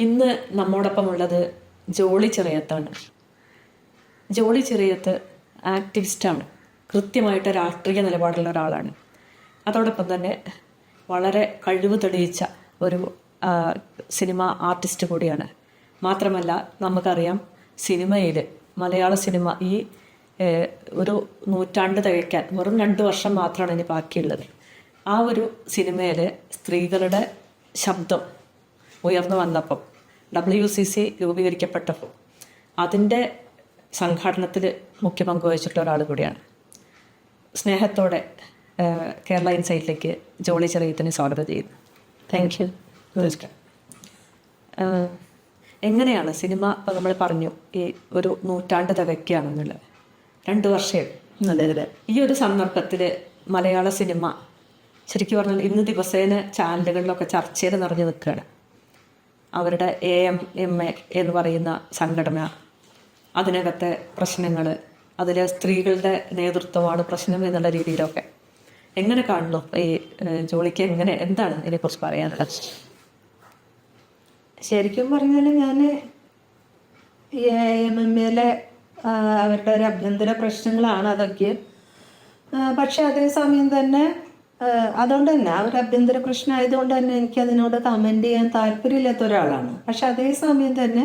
ഇന്ന് നമ്മോടൊപ്പം ഉള്ളത് ജോളി ചെറിയത്താണ്. ജോളി ചെറിയത്ത് ആക്ടിവിസ്റ്റാണ്, കൃത്യമായിട്ട് രാഷ്ട്രീയ നിലപാടുള്ള ഒരാളാണ്. അതോടൊപ്പം തന്നെ വളരെ കഴിവ് തെളിയിച്ച ഒരു സിനിമ ആർട്ടിസ്റ്റ് കൂടിയാണ്. മാത്രമല്ല നമുക്കറിയാം, സിനിമയിൽ മലയാള സിനിമ ഈ ഒരു നൂറ്റാണ്ട് തികയ്ക്കാൻ വെറും 2 വർഷം മാത്രമാണ് ഇനി ബാക്കിയുള്ളത്. ആ ഒരു സിനിമയിൽ സ്ത്രീകളുടെ ശബ്ദം ഉയർന്നു വന്നപ്പം WCC രൂപീകരിക്കപ്പെട്ടപ്പോൾ അതിൻ്റെ സംഘാടനത്തിൽ മുഖ്യ പങ്ക് വഹിച്ചിട്ടുള്ള ഒരാൾ കൂടിയാണ്. സ്നേഹത്തോടെ കേരള ഇൻസൈറ്റിലേക്ക് ജോളി ചെറിയത്തിനെ സ്വാഗതം ചെയ്യുന്നു. Thank you. എങ്ങനെയാണ് സിനിമ, ഇപ്പം നമ്മൾ പറഞ്ഞു ഈ ഒരു നൂറ്റാണ്ട് തികയ്ക്കുകയാണെന്നുള്ളത്, 2 വർഷം. അതെ. ഈ ഒരു സന്ദർഭത്തിൽ മലയാള സിനിമ ശരിക്കും പറഞ്ഞാൽ ഇന്ന് ദിവസേന ചാനലുകളിലൊക്കെ ചർച്ചയിൽ നിറഞ്ഞു നിൽക്കുകയാണ്. അവരുടെ AMMA എന്ന് പറയുന്ന സംഘടന, അതിനകത്തെ പ്രശ്നങ്ങൾ, അതിലെ സ്ത്രീകളുടെ നേതൃത്വമാണ് പ്രശ്നം എന്നുള്ള രീതിയിലൊക്കെ എങ്ങനെ കാണുന്നു? ഈ ജോളിക്ക് എന്താണ് ഇതിനെക്കുറിച്ച് പറയാനുള്ളത്? ശരിക്കും പറഞ്ഞാൽ ഞാൻ AMMA അവരുടെ ഒരു ആഭ്യന്തര പ്രശ്നങ്ങളാണ് അതൊക്കെ. പക്ഷെ അതേസമയം തന്നെ അതുകൊണ്ട് തന്നെ അവരുടെ ആഭ്യന്തര പ്രശ്നമായതുകൊണ്ട് തന്നെ എനിക്കതിനോട് കമൻറ്റ് ചെയ്യാൻ താല്പര്യമില്ലാത്ത ഒരാളാണ്. പക്ഷെ അതേസമയം തന്നെ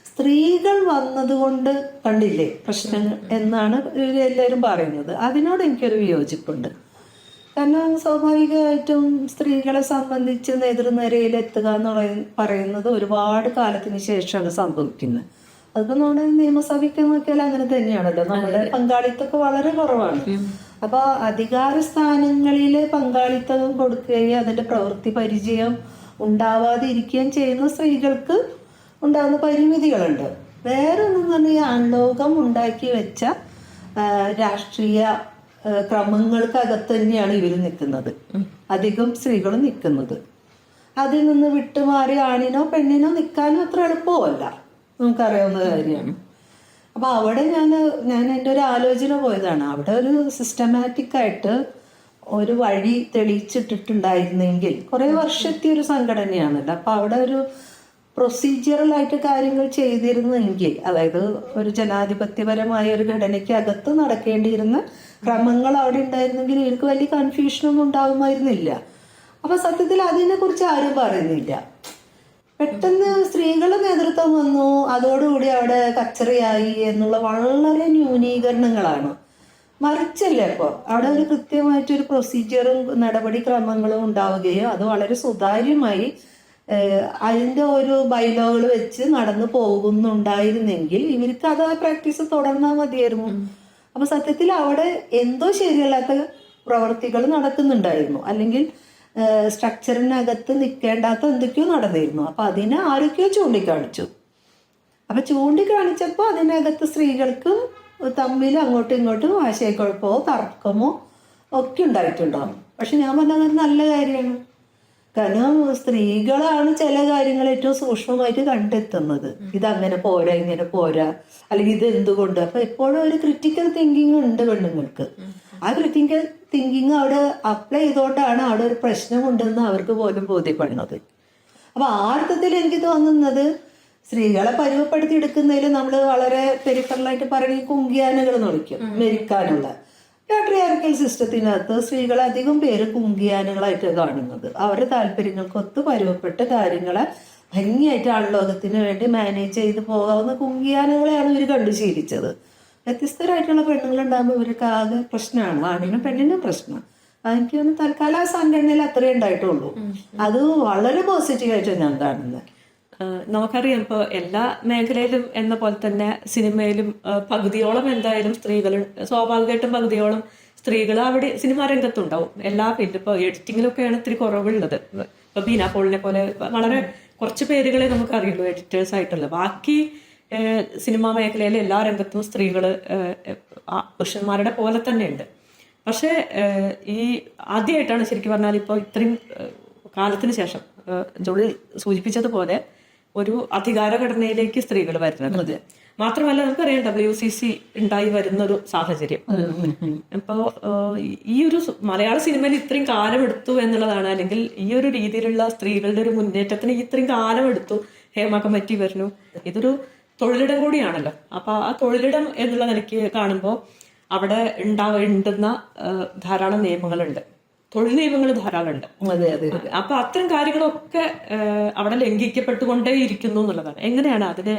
സ്ത്രീകൾ വന്നതുകൊണ്ട് കണ്ടില്ലേ പ്രശ്നങ്ങൾ എന്നാണ് ഇവരെല്ലാവരും പറയുന്നത്. അതിനോട് എനിക്കൊരു വിയോജിപ്പുണ്ട്. കാരണം സ്വാഭാവികമായിട്ടും സ്ത്രീകളെ സംബന്ധിച്ച് നേതൃനിരയിലെത്തുക എന്ന് പറയുന്നത് ഒരുപാട് കാലത്തിന് ശേഷമാണ് സംഭവിക്കുന്നത്. അതിപ്പോൾ നമ്മുടെ നിയമസഭയ്ക്ക് നോക്കിയാൽ അങ്ങനെ തന്നെയാണല്ലോ. നമ്മുടെ പങ്കാളിത്തമൊക്കെ വളരെ കുറവാണ്. അപ്പോൾ അധികാര സ്ഥാനങ്ങളിൽ പങ്കാളിത്തം കൊടുക്കുകയും അതിൻ്റെ പ്രവൃത്തി പരിചയം ഉണ്ടാവാതിരിക്കുകയും ചെയ്യുന്ന സ്ത്രീകൾക്ക് ഉണ്ടാകുന്ന പരിമിതികളുണ്ട്. വേറൊന്നും തന്നെ ഈ ആൺലോകം ഉണ്ടാക്കി വെച്ച രാഷ്ട്രീയ ക്രമങ്ങൾക്കകത്ത് തന്നെയാണ് ഇവർ നിൽക്കുന്നത്, അധികം സ്ത്രീകൾ നിൽക്കുന്നത്. അതിൽ നിന്ന് വിട്ടുമാറി ആണിനോ പെണ്ണിനോ നിൽക്കാനും അത്ര എളുപ്പമല്ല, നമുക്കറിയാവുന്ന കാര്യമാണ്. അപ്പോൾ അവിടെ ഞാൻ എൻ്റെ ഒരു ആലോചന പോയതാണ്. അവിടെ ഒരു സിസ്റ്റമാറ്റിക്കായിട്ട് ഒരു വഴി തെളിയിച്ചിട്ടിട്ടുണ്ടായിരുന്നെങ്കിൽ, കുറേ വർഷത്തെ ഒരു സംഘടനയാണല്ലോ, അപ്പോൾ അവിടെ ഒരു പ്രൊസീജിയറലായിട്ട് കാര്യങ്ങൾ ചെയ്തിരുന്നെങ്കിൽ, അതായത് ഒരു ജനാധിപത്യപരമായ ഒരു ഘടനയ്ക്കകത്ത് നടക്കേണ്ടിയിരുന്ന ക്രമങ്ങൾ അവിടെ ഉണ്ടായിരുന്നെങ്കിൽ എനിക്ക് വലിയ കൺഫ്യൂഷനൊന്നും ഉണ്ടാകുമായിരുന്നില്ല. അപ്പോൾ സത്യത്തിൽ അതിനെക്കുറിച്ച് ആരും പറയുന്നില്ല. പെട്ടെന്ന് സ്ത്രീകളുടെ നേതൃത്വം വന്നു, അതോടുകൂടി അവിടെ കച്ചറയായി എന്നുള്ള വളരെ ന്യൂനീകരണങ്ങളാണ്. മറിച്ചല്ലേ, അപ്പോൾ അവിടെ ഒരു കൃത്യമായിട്ടൊരു പ്രൊസീജിയറും നടപടിക്രമങ്ങളും ഉണ്ടാവുകയും അത് വളരെ സുതാര്യമായി അതിൻ്റെ ഒരു ബൈലോകൾ വെച്ച് നടന്നു പോകുന്നുണ്ടായിരുന്നെങ്കിൽ ഇവർക്ക് അത് ആ പ്രാക്ടീസ് തുടർന്നാൽ മതിയായിരുന്നു. അപ്പോൾ സത്യത്തിൽ അവിടെ എന്തോ ശരിയല്ലാത്ത പ്രവർത്തികൾ നടക്കുന്നുണ്ടായിരുന്നു, അല്ലെങ്കിൽ സ്ട്രക്ചറിനകത്ത് നിൽക്കേണ്ടാത്ത എന്തൊക്കെയോ നടന്നിരുന്നു. അപ്പോൾ അതിനെ ആരൊക്കെയോ ചൂണ്ടിക്കാണിച്ചു. അപ്പോൾ ചൂണ്ടിക്കാണിച്ചപ്പോൾ അതിനകത്ത് സ്ത്രീകൾക്കും തമ്മിൽ അങ്ങോട്ടും ഇങ്ങോട്ടും ആശയക്കുഴപ്പമോ തർക്കമോ ഒക്കെ ഉണ്ടായിട്ടുണ്ടാകും. പക്ഷെ ഞാൻ പറഞ്ഞത് നല്ല കാര്യമാണ്. കാരണം സ്ത്രീകളാണ് ചില കാര്യങ്ങൾ ഏറ്റവും സൂക്ഷ്മമായിട്ട് കണ്ടെത്തുന്നത്. ഇതങ്ങനെ പോരാ, ഇങ്ങനെ പോരാ, അല്ലെങ്കിൽ ഇത് എന്തുകൊണ്ട്. അപ്പോൾ എപ്പോഴും ഒരു ക്രിറ്റിക്കൽ തിങ്കിങ് ഉണ്ട് പെണ്ണുങ്ങൾക്ക്. ആ ക്രിറ്റിക്കൽ തിങ്കിങ് അവിടെ അപ്ലൈ ചെയ്തോണ്ടാണ് അവിടെ ഒരു പ്രശ്നമുണ്ടെന്ന് അവർക്ക് പോലും ബോധ്യപ്പെടുന്നത്. അപ്പോൾ ആ അർത്ഥത്തിൽ എനിക്ക് തോന്നുന്നത് സ്ത്രീകളെ പരുവപ്പെടുത്തി എടുക്കുന്നതിൽ നമ്മൾ വളരെ പെരിഫറലായിട്ട് പറയുന്ന കുങ്കിയാനുകൾ എന്ന് വിളിക്കും, മെരിക്കാനുള്ള പാട്രിയാർക്കൽ സിസ്റ്റത്തിനകത്ത് സ്ത്രീകളെ അധികം പേര് കുങ്കിയാനുകളായിട്ട് കാണുന്നത്. അവരുടെ താല്പര്യങ്ങൾക്കൊത്ത് പരുവപ്പെട്ട കാര്യങ്ങളെ ഭംഗിയായിട്ട് ആൺലോകത്തിന് വേണ്ടി മാനേജ് ചെയ്ത് പോകാവുന്ന കുങ്കിയാനുകളെയാണ് ഇവർ കണ്ടു ശീലിച്ചത്. വ്യത്യസ്തരായിട്ടുള്ള പെണ്ണുങ്ങളുണ്ടാകുമ്പോൾ ഇവർക്ക് ആകെ പ്രശ്നമാണ്, ആണിനും പെണ്ണിനും പ്രശ്നം. എനിക്ക് തോന്നുന്നു തൽക്കാലം ആ സംഘടനയിൽ അത്രേ ഉണ്ടായിട്ടുള്ളൂ. അത് വളരെ പോസിറ്റീവായിട്ട് ഞാൻ കാണുന്നത്. നമുക്കറിയാം, ഇപ്പോൾ എല്ലാ മേഖലയിലും എന്ന പോലെ തന്നെ സിനിമയിലും പകുതിയോളം എന്തായാലും സ്ത്രീകൾ, സ്വാഭാവികമായിട്ടും പകുതിയോളം സ്ത്രീകൾ അവിടെ സിനിമാ രംഗത്തുണ്ടാവും. എല്ലാ ഫീൽഡിലും ഇപ്പോൾ എഡിറ്റിങ്ങിലൊക്കെയാണ് ഇത്തിരി കുറവുള്ളത്. ഇപ്പോൾ ബീന പോളിനെ പോലെ വളരെ കുറച്ച് പേരുകളെ നമുക്കറിയുള്ളൂ എഡിറ്റേഴ്സായിട്ടുള്ളത്. ബാക്കി സിനിമാ മേഖലയിലെ എല്ലാ രംഗത്തും സ്ത്രീകൾ പുരുഷന്മാരുടെ പോലെ തന്നെ ഉണ്ട്. പക്ഷേ ഈ ആദ്യമായിട്ടാണ് ശരിക്കും പറഞ്ഞാൽ ഇപ്പോൾ ഇത്രയും കാലത്തിന് ശേഷം ജോളി സൂചിപ്പിച്ചതുപോലെ ഒരു അധികാരഘടനയിലേക്ക് സ്ത്രീകൾ വരുന്നത്. മാത്രമല്ല നമുക്കറിയാം WCC ഉണ്ടായി വരുന്നൊരു സാഹചര്യം. അപ്പോൾ ഈ ഒരു മലയാള സിനിമയിൽ ഇത്രയും കാലം എടുത്തു എന്നുള്ളതാണ്, അല്ലെങ്കിൽ ഈ ഒരു രീതിയിലുള്ള സ്ത്രീകളുടെ ഒരു മുന്നേറ്റത്തിന് ഇത്രയും കാലം എടുത്തു ഹേമ കമ്മിറ്റി വരുന്നു. ഇതൊരു തൊഴിലിടം കൂടിയാണല്ലോ. അപ്പൊ ആ തൊഴിലിടം എന്നുള്ള നിലയ്ക്ക് കാണുമ്പോൾ അവിടെ ഉണ്ടെന്ന ധാരാളം നിയമങ്ങളുണ്ട്, തൊഴിൽ നിയമങ്ങൾ ധാരാളം ഉണ്ട്. അതെ അതെ. അപ്പൊ അത്തരം കാര്യങ്ങളൊക്കെ അവിടെ ലംഘിക്കപ്പെട്ടുകൊണ്ടേ ഇരിക്കുന്നു എന്നുള്ളതാണ്. എങ്ങനെയാണ് അതിന്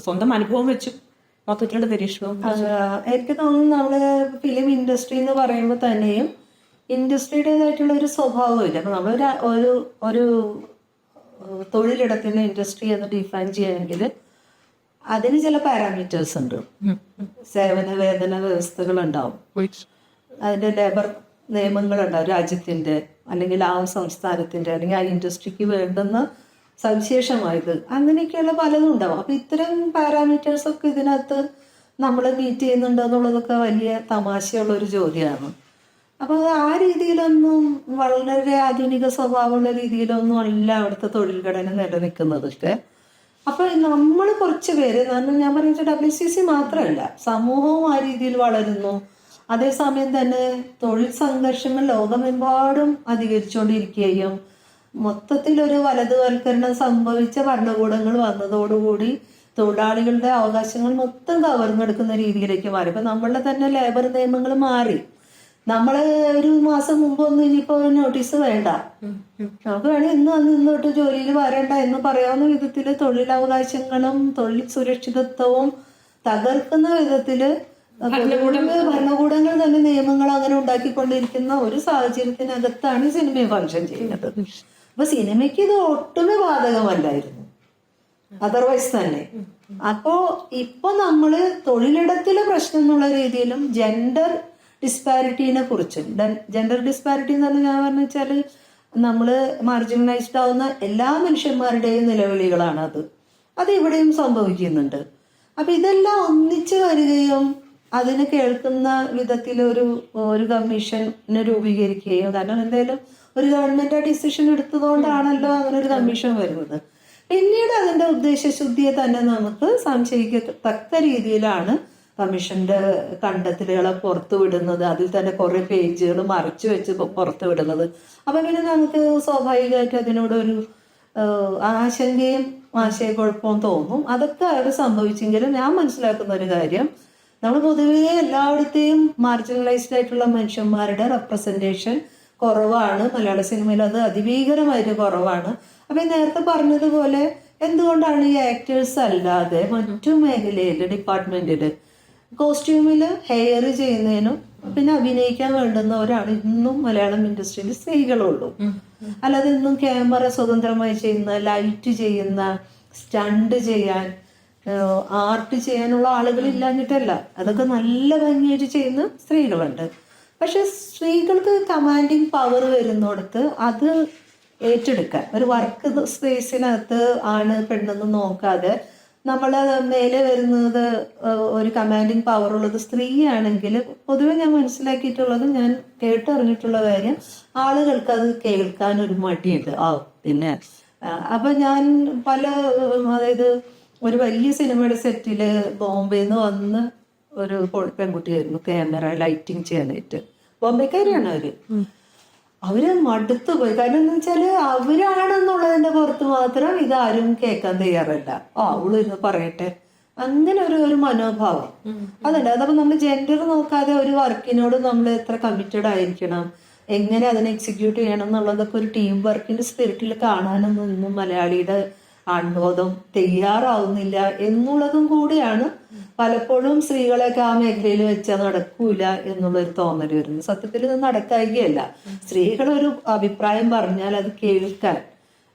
സ്വന്തം അനുഭവം വെച്ച് മൊത്തത്തിലുള്ള നിരീക്ഷണവും? എനിക്ക് തോന്നുന്നു നമ്മള് ഫിലിം ഇൻഡസ്ട്രി എന്ന് പറയുമ്പോൾ തന്നെയും ഇൻഡസ്ട്രിയുടേതായിട്ടുള്ള ഒരു സ്വഭാവമില്ല. അപ്പൊ നമ്മളൊരു ഒരു ഒരു തൊഴിലിടത്തിന് ഇൻഡസ്ട്രി എന്ന് ഡിഫൈൻ ചെയ്യണമെങ്കിൽ അതിന് ചില പാരാമീറ്റേഴ്സ് ഉണ്ട്. സേവന വേതന വ്യവസ്ഥകളുണ്ടാവും, അതിന്റെ ലേബർ നിയമങ്ങളുണ്ടാവും, രാജ്യത്തിന്റെ അല്ലെങ്കിൽ ആ സംസ്ഥാനത്തിന്റെ അല്ലെങ്കിൽ ആ ഇൻഡസ്ട്രിക്ക് വേണ്ടുന്ന സവിശേഷമായത്, അങ്ങനെയൊക്കെയുള്ള പലതും ഉണ്ടാവും. അപ്പൊ ഇത്തരം പാരാമീറ്റേഴ്സ് ഒക്കെ ഇതിനകത്ത് നമ്മൾ മീറ്റ് ചെയ്യുന്നുണ്ടോ എന്നുള്ളതൊക്കെ വലിയ തമാശയുള്ള ഒരു ചോദ്യമാണ്. അപ്പൊ ആ രീതിയിലൊന്നും വളരെ ആധുനിക സ്വഭാവമുള്ള രീതിയിലൊന്നും അല്ല അവിടുത്തെ തൊഴിൽ ഘടന നിലനിൽക്കുന്നതൊക്കെ. അപ്പൊ നമ്മൾ കുറച്ച് പേര്, ഞാൻ പറഞ്ഞ WCC മാത്രമല്ല, സമൂഹവും ആ രീതിയിൽ വളരുന്നു. അതേസമയം തന്നെ തൊഴിൽ സംഘർഷങ്ങൾ ലോകമെമ്പാടും അധികരിച്ചുകൊണ്ടിരിക്കുകയും മൊത്തത്തിലൊരു വലതുവൽക്കരണം സംഭവിച്ച ഭരണകൂടങ്ങൾ വന്നതോടുകൂടി തൊഴിലാളികളുടെ അവകാശങ്ങൾ മൊത്തം കവർന്നെടുക്കുന്ന രീതിയിലേക്ക് മാറി. ഇപ്പൊ നമ്മളുടെ തന്നെ ലേബർ നിയമങ്ങൾ മാറി. നമ്മള് ഒരു മാസം മുമ്പ് ഒന്നും ഇനിയിപ്പോ നോട്ടീസ് വേണ്ട, നമുക്ക് വേണേൽ ഇന്ന് തൊട്ട് ജോലിയിൽ വരണ്ട എന്ന് പറയാവുന്ന വിധത്തില് തൊഴിലവകാശങ്ങളും തൊഴിൽ സുരക്ഷിതത്വവും തകർക്കുന്ന വിധത്തില് ഭരണകൂടങ്ങൾ തന്നെ നിയമങ്ങൾ അങ്ങനെ ഉണ്ടാക്കിക്കൊണ്ടിരിക്കുന്ന ഒരു സാഹചര്യത്തിനകത്താണ് സിനിമയെ ഫങ്ഷൻ ചെയ്യുന്നത്. അപ്പൊ സിനിമയ്ക്ക് ഇത് ഒട്ടുമേ ബാധകമല്ലായിരുന്നു അതർവൈസ് തന്നെ. അപ്പോ ഇപ്പൊ നമ്മള് തൊഴിലിടത്തിലെ പ്രശ്നം എന്നുള്ള രീതിയിലും ജെൻഡർ ഡിസ്പാരിറ്റീനെ കുറിച്ച്, ജെൻഡർ ഡിസ്പാരിറ്റി എന്ന് പറഞ്ഞാൽ ഞാൻ പറഞ്ഞു വെച്ചാൽ നമ്മള് മാർജിനലൈസ്ഡ് ആവുന്ന എല്ലാ മനുഷ്യന്മാരുടെയും നിലവിളികളാണ് അത് ഇവിടെയും സംഭവിക്കുന്നുണ്ട്. അപ്പൊ ഇതെല്ലാം ഒന്നിച്ചു വരികയും അതിന് കേൾക്കുന്ന വിധത്തിൽ ഒരു കമ്മീഷനെ രൂപീകരിക്കുകയും, കാരണം എന്തായാലും ഒരു ഗവൺമെന്റ് ആ ഡിസിഷൻ എടുത്തതുകൊണ്ടാണല്ലോ അങ്ങനെ ഒരു കമ്മീഷൻ വരുന്നത്. പിന്നീട് അതിന്റെ ഉദ്ദേശശുദ്ധിയെ തന്നെ നമുക്ക് സംശയിക്കത്തക്ക രീതിയിലാണ് കമ്മീഷന്റെ കണ്ടെത്തലുകളെ പുറത്തുവിടുന്നത്. അതിൽ തന്നെ കുറെ പേജുകൾ മറച്ചു വെച്ച് പുറത്തുവിടുന്നത്. അപ്പൊ പിന്നെ നമുക്ക് സ്വാഭാവികമായിട്ട് അതിനോടൊരു ആശങ്കയും ആശയക്കുഴപ്പവും തോന്നും. അതൊക്കെ അവിടെ സംഭവിച്ചെങ്കിലും ഞാൻ മനസ്സിലാക്കുന്ന ഒരു കാര്യം, നമ്മൾ പൊതുവേ എല്ലായിടത്തെയും മാർജിനലൈസ്ഡ് ആയിട്ടുള്ള മനുഷ്യന്മാരുടെ റെപ്രസെന്റേഷൻ കുറവാണ്. മലയാള സിനിമയിൽ അത് അതിഭീകരമായിട്ട് കുറവാണ്. അപ്പൊ നേരത്തെ പറഞ്ഞതുപോലെ എന്തുകൊണ്ടാണ് ഈ ആക്ടേഴ്സ് അല്ലാതെ മറ്റു മേഖലയില് ഡിപ്പാർട്ട്മെന്റില് കോസ്റ്റ്യൂമില് ഹെയർ ചെയ്യുന്നതിനും പിന്നെ അഭിനയിക്കാൻ വേണ്ടുന്നവരാണ് ഇന്നും മലയാളം ഇൻഡസ്ട്രിയിൽ സ്ത്രീകളുള്ളൂ. അല്ലാതെ ഇന്നും ക്യാമറ സ്വതന്ത്രമായി ചെയ്യുന്ന, ലൈറ്റ് ചെയ്യുന്ന, സ്റ്റണ്ട് ചെയ്യാൻ, ആർട്ട് ചെയ്യാനുള്ള ആളുകൾ ഇല്ലാഞ്ഞിട്ടല്ല, അതൊക്കെ നല്ല ഭംഗിയായിട്ട് ചെയ്യുന്ന സ്ത്രീകളുണ്ട്. പക്ഷെ സ്ത്രീകൾക്ക് കമാൻഡിങ് പവർ വരുന്നിടത്ത് അത് ഏറ്റെടുക്കാൻ ഒരു വർക്ക് സ്പേസിനകത്ത് ആണ് പെണ്ണെന്ന് നോക്കാതെ നമ്മളെ മേലെ വരുന്നത് ഒരു കമാൻഡിങ് പവർ ഉള്ളത് സ്ത്രീയാണെങ്കിൽ പൊതുവെ ഞാൻ മനസ്സിലാക്കിയിട്ടുള്ളത്, ഞാൻ കേട്ടറിഞ്ഞിട്ടുള്ള കാര്യം, ആളുകൾക്ക് അത് കേൾക്കാൻ ഒരു മടിയുണ്ട്. പിന്നെ അപ്പൊ ഞാൻ അതായത് ഒരു വലിയ സിനിമയുടെ സെറ്റില് ബോംബെന്ന് വന്ന് ഒരു പെൺകുട്ടിയായിരുന്നു ക്യാമറ ലൈറ്റിങ് ചെയ്യാനായിട്ട്. ബോംബെക്കാരിയാണ് അവര് മടുത്തു പോയി. കാരണം എന്ന് വെച്ചാല് അവരാണെന്നുള്ളതിന്റെ പുറത്ത് മാത്രം ഇതാരും കേൾക്കാൻ തയ്യാറല്ല. അവളിന്ന് പറയട്ടെ, അങ്ങനെ ഒരു മനോഭാവം അതുണ്ട്. അതപ്പോ നമ്മൾ ജെൻഡർ നോക്കാതെ ഒരു വർക്കിനോട് നമ്മൾ എത്ര കമ്മിറ്റഡ് ആയിരിക്കണം, എങ്ങനെ അതിനെ എക്സിക്യൂട്ട് ചെയ്യണം എന്നുള്ളതൊക്കെ ഒരു ടീം വർക്കിന്റെ സ്പിരിറ്റിൽ കാണാനൊന്നും മലയാളിയുടെ ആൺബോധം തയ്യാറാവുന്നില്ല എന്നുള്ളതും കൂടിയാണ് പലപ്പോഴും സ്ത്രീകളെയൊക്കെ ആ മേഖലയിൽ വെച്ചാൽ നടക്കൂല എന്നുള്ളൊരു തോന്നൽ വരുന്നത്. സത്യത്തിൽ ഇത് നടക്കായികയല്ല. സ്ത്രീകളൊരു അഭിപ്രായം പറഞ്ഞാൽ അത് കേൾക്കാൻ,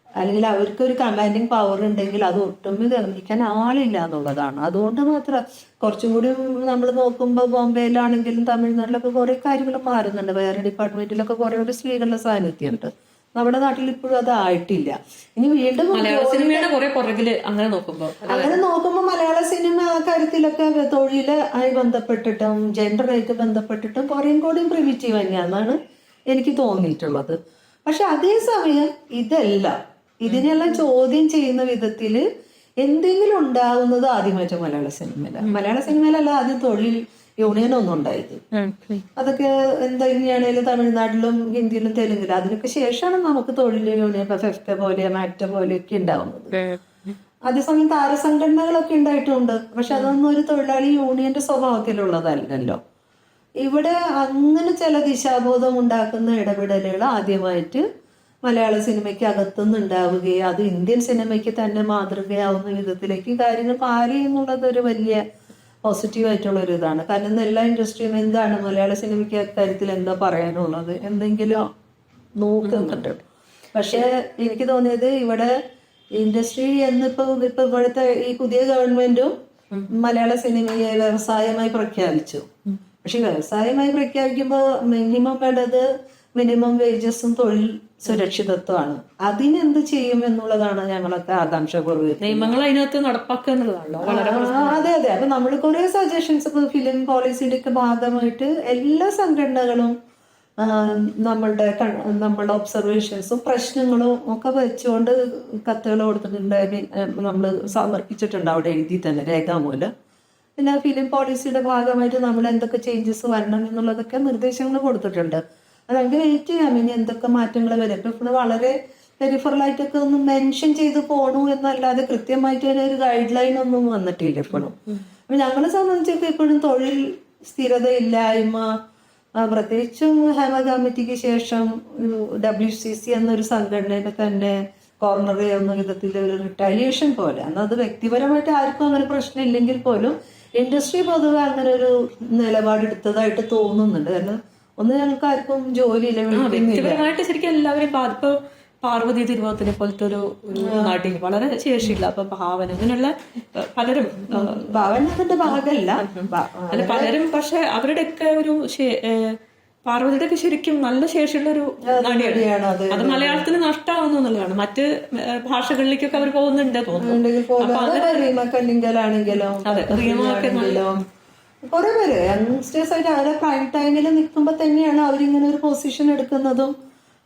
അല്ലെങ്കിൽ അവർക്കൊരു കമാൻഡിങ് പവർ ഉണ്ടെങ്കിൽ അത് ഒട്ടും ഗർഭിക്കാൻ ആളില്ല എന്നുള്ളതാണ്. അതുകൊണ്ട് മാത്രം കുറച്ചും കൂടി നമ്മൾ നോക്കുമ്പോൾ ബോംബെയിലാണെങ്കിലും തമിഴ്നാട്ടിലൊക്കെ കുറെ കാര്യങ്ങൾ മാറുന്നുണ്ട്. വേറെ ഡിപ്പാർട്ട്മെന്റിലൊക്കെ കുറെ ഒരു സ്ത്രീകളുടെ സാന്നിധ്യമുണ്ട്. നമ്മുടെ നാട്ടിൽ ഇപ്പോഴും അത് ആയിട്ടില്ല. ഇനി വീണ്ടും അങ്ങനെ നോക്കുമ്പോൾ മലയാള സിനിമ ആ കാര്യത്തിലൊക്കെ തൊഴിലായി ബന്ധപ്പെട്ടിട്ടും ജെൻഡറായിട്ട് ബന്ധപ്പെട്ടിട്ടും കുറേയും കൂടിയും പ്രിമിറ്റീവ് തന്നെയാണെന്നാണ് എനിക്ക് തോന്നിയിട്ടുള്ളത്. പക്ഷെ അതേസമയം ഇതിനെല്ലാം ചോദ്യം ചെയ്യുന്ന വിധത്തില് എന്തെങ്കിലും ഉണ്ടാകുന്നത് ആദ്യമായിട്ട് മലയാള സിനിമയിലല്ല ആദ്യം തൊഴിൽ യൂണിയനൊന്നും ഉണ്ടായത്. അതൊക്കെ തന്നെയാണേലും തമിഴ്നാട്ടിലും ഹിന്ദിയിലും തെലുങ്കിലും അതിനൊക്കെ ശേഷമാണ് നമുക്ക് തൊഴിൽ യൂണിയൻ ഫെഫ്റ്റ പോലെ മാറ്റ പോലെയൊക്കെ ഉണ്ടാവുന്നത്. അതേസമയം താരസംഘടനകളൊക്കെ ഉണ്ടായിട്ടുണ്ട്. പക്ഷെ അതൊന്നും ഒരു തൊഴിലാളി യൂണിയന്റെ സ്വഭാവത്തിലുള്ളതല്ലല്ലോ. ഇവിടെ അങ്ങനെ ചില ദിശാബോധം ഉണ്ടാക്കുന്ന ഇടപെടലുകൾ ആദ്യമായിട്ട് മലയാള സിനിമയ്ക്ക് അകത്തുനിന്ന് ഉണ്ടാവുകയും അത് ഇന്ത്യൻ സിനിമയ്ക്ക് തന്നെ മാതൃകയാവുന്ന വിധത്തിലേക്ക് കാര്യങ്ങൾ മാറി എന്നുള്ളത് ഒരു വലിയ പോസിറ്റീവായിട്ടുള്ള ഒരു ഇതാണ്. കാരണം ഇന്ന് എല്ലാ ഇൻഡസ്ട്രിയും എന്താണ് മലയാള സിനിമയ്ക്ക് അക്കാര്യത്തിൽ എന്താ പറയാനുള്ളത് എന്തെങ്കിലും നോക്കുന്നുണ്ട്. പക്ഷെ എനിക്ക് തോന്നിയത് ഇവിടെ ഇൻഡസ്ട്രി ഇപ്പൊ ഇവിടുത്തെ ഈ പുതിയ ഗവൺമെന്റും മലയാള സിനിമയെ വ്യവസായമായി പ്രഖ്യാപിച്ചു. പക്ഷെ വ്യവസായമായി പ്രഖ്യാപിക്കുമ്പോൾ മിനിമം വേണ്ടത് മിനിമം വേജസും തൊഴിൽ സുരക്ഷിതത്വമാണ്. അതിനെന്ത് ചെയ്യും എന്നുള്ളതാണ് ഞങ്ങളൊക്കെ ആകാംക്ഷപൂർവ്വം. നിയമങ്ങൾ അതിനകത്ത് നടപ്പാക്കുക എന്നുള്ളതാണല്ലോ വളരെ അതെ അതെ. അപ്പൊ നമ്മൾ കുറെ സജഷൻസ് ഇപ്പൊ ഫിലിം പോളിസിയുടെ ഒക്കെ ഭാഗമായിട്ട് എല്ലാ സംഘടനകളും നമ്മളുടെ ഒബ്സർവേഷൻസും പ്രശ്നങ്ങളും ഒക്കെ വെച്ചുകൊണ്ട് കത്തുകൾ കൊടുത്തിട്ടുണ്ട്. നമ്മൾ സമർപ്പിച്ചിട്ടുണ്ട് അവിടെ എഴുതി തന്നെ രേഖാമൂലം. പിന്നെ ഫിലിം പോളിസിയുടെ ഭാഗമായിട്ട് നമ്മൾ എന്തൊക്കെ ചേഞ്ചസ് വരണം എന്നുള്ളതൊക്കെ നിർദ്ദേശങ്ങൾ കൊടുത്തിട്ടുണ്ട്. അത് നമുക്ക് വെയിറ്റ് ചെയ്യാം ഇനി എന്തൊക്കെ മാറ്റങ്ങൾ വരും. ഇപ്പൊ ഇപ്പോൾ വളരെ പെരിഫറലായിട്ടൊക്കെ ഒന്ന് മെൻഷൻ ചെയ്ത് പോണു എന്നല്ലാതെ കൃത്യമായിട്ട് ഒരു ഗൈഡ് ലൈൻ ഒന്നും വന്നിട്ടില്ല ഇപ്പോഴും. അപ്പൊ ഞങ്ങളെ സംബന്ധിച്ചൊക്കെ ഇപ്പോഴും തൊഴിൽ സ്ഥിരതയില്ലായ്മ, പ്രത്യേകിച്ചും ഹേമ കമ്മിറ്റിക്ക് ശേഷം WCC എന്നൊരു സംഘടനയുടെ തന്നെ കോർണർ ചെയ്യുന്ന വിധത്തിൽ ഒരു റിട്ടാലിയേഷൻ പോലെ, അത് വ്യക്തിപരമായിട്ട് ആർക്കും അങ്ങനെ പ്രശ്നമില്ലെങ്കിൽ പോലും ഇൻഡസ്ട്രി പൊതുവെ അങ്ങനെ ഒരു നിലപാടെടുത്തതായിട്ട് തോന്നുന്നുണ്ട്. കാരണം ഒന്ന് ഞങ്ങൾക്ക് ആർക്കും ജോലിയില്ല. വ്യക്തിപരമായിട്ട് ശരിക്കും എല്ലാവരും ഇപ്പൊ പാർവതി തിരുവോത്തിനെ പോലത്തെ ഒരു നടി വളരെ ശേഷിയില്ല. അപ്പൊ ഭാവന അങ്ങനെയുള്ള പലരും ഭാവന അതിന്റെ ഭാഗമല്ല അല്ല പലരും, പക്ഷെ അവരുടെയൊക്കെ ഒരു പാർവതിയുടെ ഒക്കെ ശരിക്കും നല്ല ശേഷിയുള്ള ഒരു നടിയാണ്. അത് മലയാളത്തിന് നഷ്ടമാവുന്നു എന്നുള്ളതാണ്. മറ്റ് ഭാഷകളിലേക്കൊക്കെ അവർ പോകുന്നുണ്ട് തോന്നുന്നു. കുറെ പേര് യങ്സ്റ്റേഴ്സ് ആയിട്ട് അവരെ പ്രൈം ടൈമിൽ നിൽക്കുമ്പോ തന്നെയാണ് അവരിങ്ങനെ ഒരു പൊസിഷൻ എടുക്കുന്നതും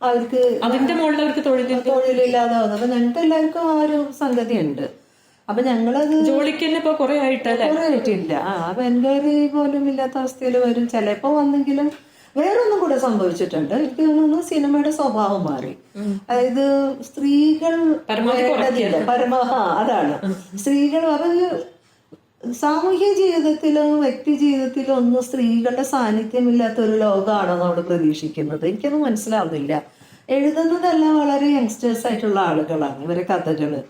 അവർക്ക് അതിന്റെ മുകളിൽ അവർക്ക് തൊഴിലില്ലാതാവുന്നത്. അപ്പൊ ഞങ്ങൾക്ക് എല്ലാവർക്കും ആ ഒരു സംഗതി ഉണ്ട്. അപ്പൊ ഞങ്ങളത് ജോലിക്ക് തന്നെ ഇപ്പൊ കുറെ ആയിട്ടില്ല. അപ്പൊ എൻക്വയറി പോലും ഇല്ലാത്ത അവസ്ഥയിൽ വരും. ചിലപ്പോ വന്നെങ്കിലും വേറൊന്നും കൂടെ സംഭവിച്ചിട്ടുണ്ട്. എനിക്ക് തോന്നുന്നു സിനിമയുടെ സ്വഭാവം മാറി. അതായത് സ്ത്രീകൾ അതാണ് സ്ത്രീകൾ അവര് സാമൂഹ്യ ജീവിതത്തിലോ വ്യക്തി ജീവിതത്തിലോ ഒന്നും സ്ത്രീകളുടെ സാന്നിധ്യമില്ലാത്ത ഒരു ലോകമാണോ നമ്മൾ പ്രതീക്ഷിക്കുന്നത്? എനിക്കൊന്നും മനസ്സിലാവുന്നില്ല. എഴുതുന്നതെല്ലാം വളരെ യങ്സ്റ്റേഴ്സ് ആയിട്ടുള്ള ആളുകളാണ് ഇവരെ കഥകള്.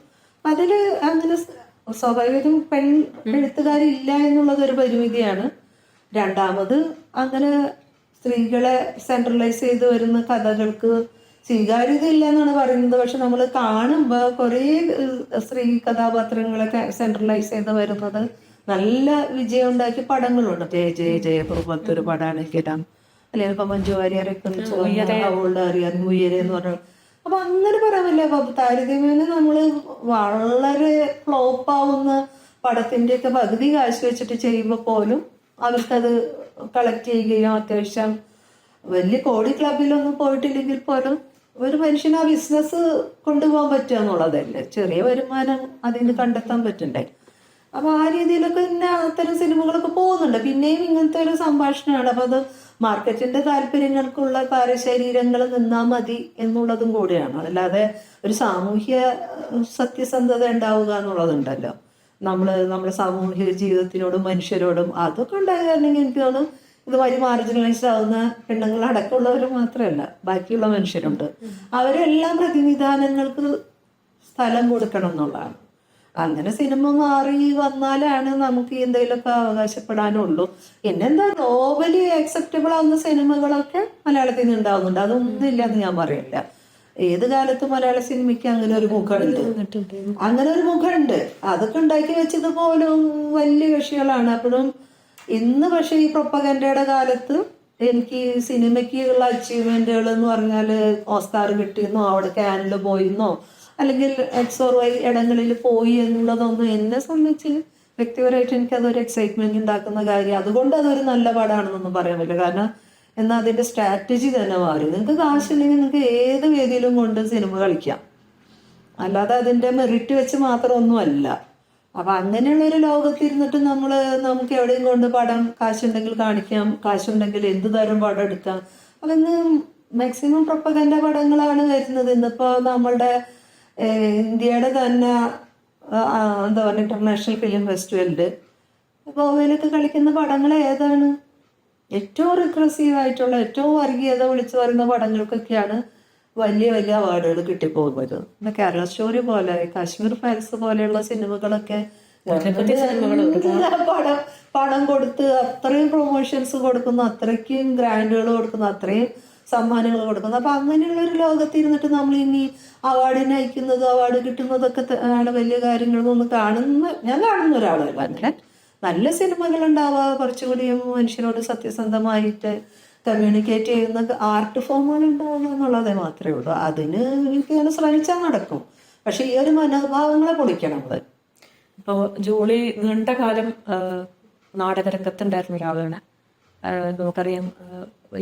അതില് അങ്ങനെ സ്വാഭാവികം പെൺ എഴുത്തുകാരില്ല എന്നുള്ളത് ഒരു പരിമിതിയാണ്. രണ്ടാമത് അങ്ങനെ സ്ത്രീകളെ സെൻട്രലൈസ് ചെയ്ത് വരുന്ന കഥകൾക്ക് സ്വീകാര്യത ഇല്ല എന്നാണ് പറയുന്നത്. പക്ഷെ നമ്മൾ കാണുമ്പോൾ കുറേ സ്ത്രീ കഥാപാത്രങ്ങളൊക്കെ സെൻട്രലൈസ് ചെയ്ത് വരുന്നത് നല്ല വിജയം ഉണ്ടാക്കിയ പടങ്ങളുണ്ട്. ജയപ്രഭത്തൊരു പടമാണെങ്കിലും അല്ലെങ്കിൽ ഇപ്പൊ മഞ്ജു വാര്യരൊക്കെ അറിയാൻ ഉയരെ എന്ന് പറഞ്ഞു. അപ്പൊ അങ്ങനെ പറയാൻ പറ്റില്ല. അപ്പൊ താരതമ്യേന നമ്മള് വളരെ ഫ്ലോപ്പ് ആവുന്ന പടത്തിന്റെ ഒക്കെ പകുതി കാശ് വെച്ചിട്ട് ചെയ്യുമ്പോൾ പോലും അവർക്കത് കളക്ട് ചെയ്യുകയും അത്യാവശ്യം വലിയ കോടി ക്ലബിലൊന്നും പോയിട്ടില്ലെങ്കിൽ പോലും ഒരു മനുഷ്യന് ആ ബിസിനസ് കൊണ്ടുപോകാൻ പറ്റുക എന്നുള്ളതല്ലേ. ചെറിയ വരുമാനം അതിന് കണ്ടെത്താൻ പറ്റണ്ടേ. അപ്പൊ ആ രീതിയിലൊക്കെ തന്നെ അത്തരം സിനിമകളൊക്കെ പോകുന്നുണ്ട്. പിന്നെയും ഇങ്ങനത്തെ ഒരു സംഭാഷണമാണ്. അപ്പൊ അത് മാർക്കറ്റിന്റെ താല്പര്യങ്ങൾക്കുള്ള താരശരീരങ്ങൾ നിന്നാൽ മതി എന്നുള്ളതും കൂടിയാണ്. അല്ലാതെ ഒരു സാമൂഹ്യ സത്യസന്ധത ഉണ്ടാവുക എന്നുള്ളതുണ്ടല്ലോ. നമ്മുടെ സാമൂഹിക ജീവിതത്തിനോടും മനുഷ്യരോടും അതൊക്കെ ഉണ്ടാകുകയാണെങ്കിൽ എനിക്ക് തോന്നുന്നു ഇതുവഴി മാർജിനലൈസ്ഡ് ആവുന്ന പെണ്ണുങ്ങൾ അടക്കമുള്ളവർ മാത്രമല്ല ബാക്കിയുള്ള മനുഷ്യരുണ്ട്. അവരെല്ലാം പ്രതിനിധാനങ്ങൾക്ക് സ്ഥലം കൊടുക്കണം എന്നുള്ളതാണ്. അങ്ങനെ സിനിമ മാറി വന്നാലാണ് നമുക്ക് എന്തെങ്കിലുമൊക്കെ അവകാശപ്പെടാനുള്ളൂ. പിന്നെന്താ ഗ്ലോബലി അക്സെപ്റ്റബിൾ ആവുന്ന സിനിമകളൊക്കെ മലയാളത്തിൽ നിന്ന് ഉണ്ടാവുന്നുണ്ട്. അതൊന്നും ഇല്ലാന്ന് ഞാൻ പറയില്ല. ഏത് കാലത്തും മലയാള സിനിമയ്ക്ക് അങ്ങനെ ഒരു മുഖമുണ്ട്. അതൊക്കെ ഉണ്ടാക്കി വെച്ചത് പോലും വലിയ കക്ഷികളാണ്. അപ്പോഴും ഇന്ന് പക്ഷെ ഈ പ്രൊപ്പഗൻഡയുടെ കാലത്ത് എനിക്ക് സിനിമയ്ക്കുള്ള അച്ചീവ്മെന്റുകൾ എന്ന് പറഞ്ഞാൽ ഓസ്കാർ കിട്ടിയെന്നോ അവിടെ കാനിൽ പോയിന്നോ അല്ലെങ്കിൽ XOY ഇടങ്ങളിൽ പോയി എന്നുള്ളതൊന്നും എന്നെ സംബന്ധിച്ച് വ്യക്തിപരമായിട്ട് എനിക്കതൊരു എക്സൈറ്റ്മെന്റ് ഉണ്ടാക്കുന്ന കാര്യം. അതുകൊണ്ട് അതൊരു നല്ല പടമാണെന്നൊന്നും പറയാൻ പറ്റില്ല. കാരണം എന്നാൽ അതിന്റെ സ്ട്രാറ്റജി തന്നെ മാറി. നിങ്ങൾക്ക് കാശുണ്ടെങ്കിൽ നിങ്ങൾക്ക് ഏത് വേദിയിലും കൊണ്ട് സിനിമ കളിക്കാം. അല്ലാതെ അതിന്റെ മെറിറ്റ് വെച്ച് മാത്രമൊന്നുമല്ല. അപ്പൊ അങ്ങനെയുള്ളൊരു ലോകത്തിരുന്നിട്ട് നമുക്ക് എവിടെയും കൊണ്ട് പടം കാശുണ്ടെങ്കിൽ കാണിക്കാം, കാശുണ്ടെങ്കിൽ എന്ത് തരം പടം എടുക്കാം. അപ്പൊ ഇന്ന് മാക്സിമം പ്രൊപ്പഗൻഡ പടങ്ങളാണ് വരുന്നത്. ഇന്നിപ്പോ നമ്മളുടെ ഇന്ത്യയുടെ തന്നെ എന്താ പറയുക ഇന്റർനാഷണൽ ഫിലിം ഫെസ്റ്റിവലിൽ ഗോവയിലൊക്കെ കളിക്കുന്ന പടങ്ങൾ ഏതാണ്? ഏറ്റവും റിഗ്രസീവ് ആയിട്ടുള്ള ഏറ്റവും വർഗീയത വിളിച്ചു പറയുന്ന പടങ്ങൾക്കൊക്കെയാണ് വലിയ വലിയ അവാർഡുകൾ കിട്ടിപ്പോകുന്നത്. പിന്നെ കേരള സ്റ്റോറി പോലെ, കാശ്മീർ ഫയൽസ് പോലെയുള്ള സിനിമകളൊക്കെ പണം കൊടുത്ത് അത്രയും പ്രൊമോഷൻസ് കൊടുക്കുന്നു, അത്രയ്ക്കും ഗ്രാൻഡുകൾ കൊടുക്കുന്നു, അത്രയും സമ്മാനങ്ങൾ കൊടുക്കുന്നു. അപ്പൊ അങ്ങനെയുള്ള ഒരു ലോകത്ത് ഇരുന്നിട്ട് നമ്മൾ ഇനി അവാർഡിന് അയക്കുന്നതും അവാർഡ് കിട്ടുന്നതൊക്കെ ആണ് വലിയ കാര്യങ്ങളൊന്നും ഞാൻ കാണുന്ന ഒരാളല്ല. അങ്ങനെ നല്ല സിനിമകൾ ഉണ്ടാവുക, കുറച്ചുകൂടി മനുഷ്യരോട് സത്യസന്ധമായിട്ട് കമ്മ്യൂണിക്കേറ്റ് ചെയ്യുന്ന ആർട്ട് ഫോമുകൾ ഉണ്ടാവുക എന്നുള്ളതേ മാത്രമേ ഉള്ളൂ. അതിന് എനിക്ക് അങ്ങനെ ശ്രമിച്ചാൽ നടക്കും. പക്ഷെ ഈ ഒരു മനോഭാവങ്ങളെ പൊളിക്കണം. അത് ഇപ്പോൾ ജോളി നീണ്ട കാലം നാടകരംഗത്തുണ്ടായിരുന്ന ഒരാളാണ്. നമുക്കറിയാം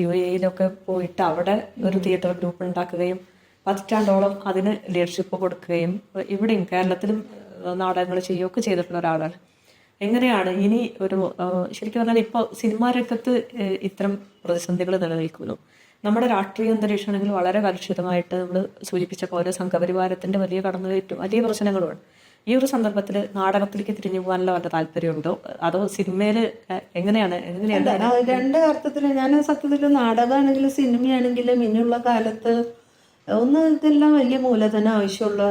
UAE പോയിട്ട് അവിടെ ഒരു തിയേറ്റർ ഗ്രൂപ്പ് ഉണ്ടാക്കുകയും പതിറ്റാണ്ടോളം അതിന് ലീഡർഷിപ്പ് കൊടുക്കുകയും ഇവിടെയും കേരളത്തിലും നാടകങ്ങൾ ചെയ്യുകയൊക്കെ ചെയ്തിട്ടുള്ള ഒരാളാണ്. എങ്ങനെയാണ് ഇനി ഒരു ശരിക്കും പറഞ്ഞാൽ ഇപ്പോൾ സിനിമാ രംഗത്ത് ഇത്തരം പ്രതിസന്ധികൾ നിലനിൽക്കുന്നു? നമ്മുടെ രാഷ്ട്രീയ അന്തരീക്ഷമാണെങ്കിൽ വളരെ കലുഷിതമായിട്ട് നമ്മൾ സൂചിപ്പിച്ച പോലെ സംഘപരിവാരത്തിന്റെ വലിയ കടന്നുകയറ്റും വലിയ പ്രശ്നങ്ങളുമാണ്. ഈ ഒരു സന്ദർഭത്തിൽ നാടകത്തിലേക്ക് തിരിഞ്ഞു പോകാനുള്ള വല്ല താല്പര്യമുണ്ടോ? അതോ സിനിമയിൽ എങ്ങനെയാണ്? രണ്ട് അർത്ഥത്തിൽ ഞാൻ സത്യത്തിൽ നാടകമാണെങ്കിലും സിനിമയാണെങ്കിലും ഇനിയുള്ള കാലത്ത് ഇതെല്ലാം വലിയ മൂലധനം ആവശ്യമുള്ള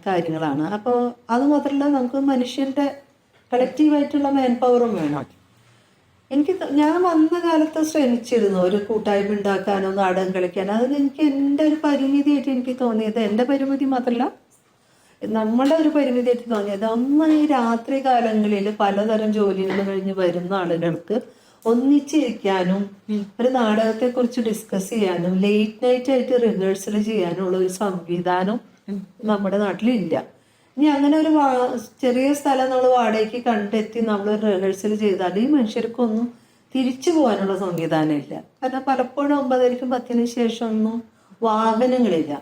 കാര്യങ്ങളാണ്. അപ്പോൾ അത് മാത്രമല്ല നമുക്ക് മനുഷ്യന്റെ കളക്റ്റീവായിട്ടുള്ള മാൻ പവറും വേണം. ഞാൻ വന്ന കാലത്ത് ശ്രമിച്ചിരുന്നു ഒരു കൂട്ടായ്മ ഉണ്ടാക്കാനോ നാടകം കളിക്കാനോ. അതിന് എനിക്ക് എൻ്റെ ഒരു പരിമിതിയായിട്ട് എനിക്ക് തോന്നിയത്, എൻ്റെ പരിമിതി മാത്രമല്ല നമ്മുടെ ഒരു പരിമിതിയായിട്ട് തോന്നിയത്, അന്ന് ഈ രാത്രി കാലങ്ങളിൽ പലതരം ജോലികൾ കഴിഞ്ഞ് വരുന്ന ആളുകൾക്ക് ഒന്നിച്ചിരിക്കാനും ഒരു നാടകത്തെക്കുറിച്ച് ഡിസ്കസ് ചെയ്യാനും ലേറ്റ് നൈറ്റ് ആയിട്ട് റിഹേഴ്സൽ ചെയ്യാനുള്ള ഒരു സംവിധാനം നമ്മുടെ നാട്ടിലില്ല. ഇനി അങ്ങനെ ഒരു ചെറിയ സ്ഥലം നമ്മൾ വാടകയ്ക്ക് കണ്ടെത്തി നമ്മൾ റിഹേഴ്സൽ ചെയ്താൽ ഈ മനുഷ്യർക്കൊന്നും തിരിച്ചു പോകാനുള്ള സംവിധാനം ഇല്ല. കാരണം പലപ്പോഴും 9:30 10 ശേഷം ഒന്നും വാഹനങ്ങളില്ല.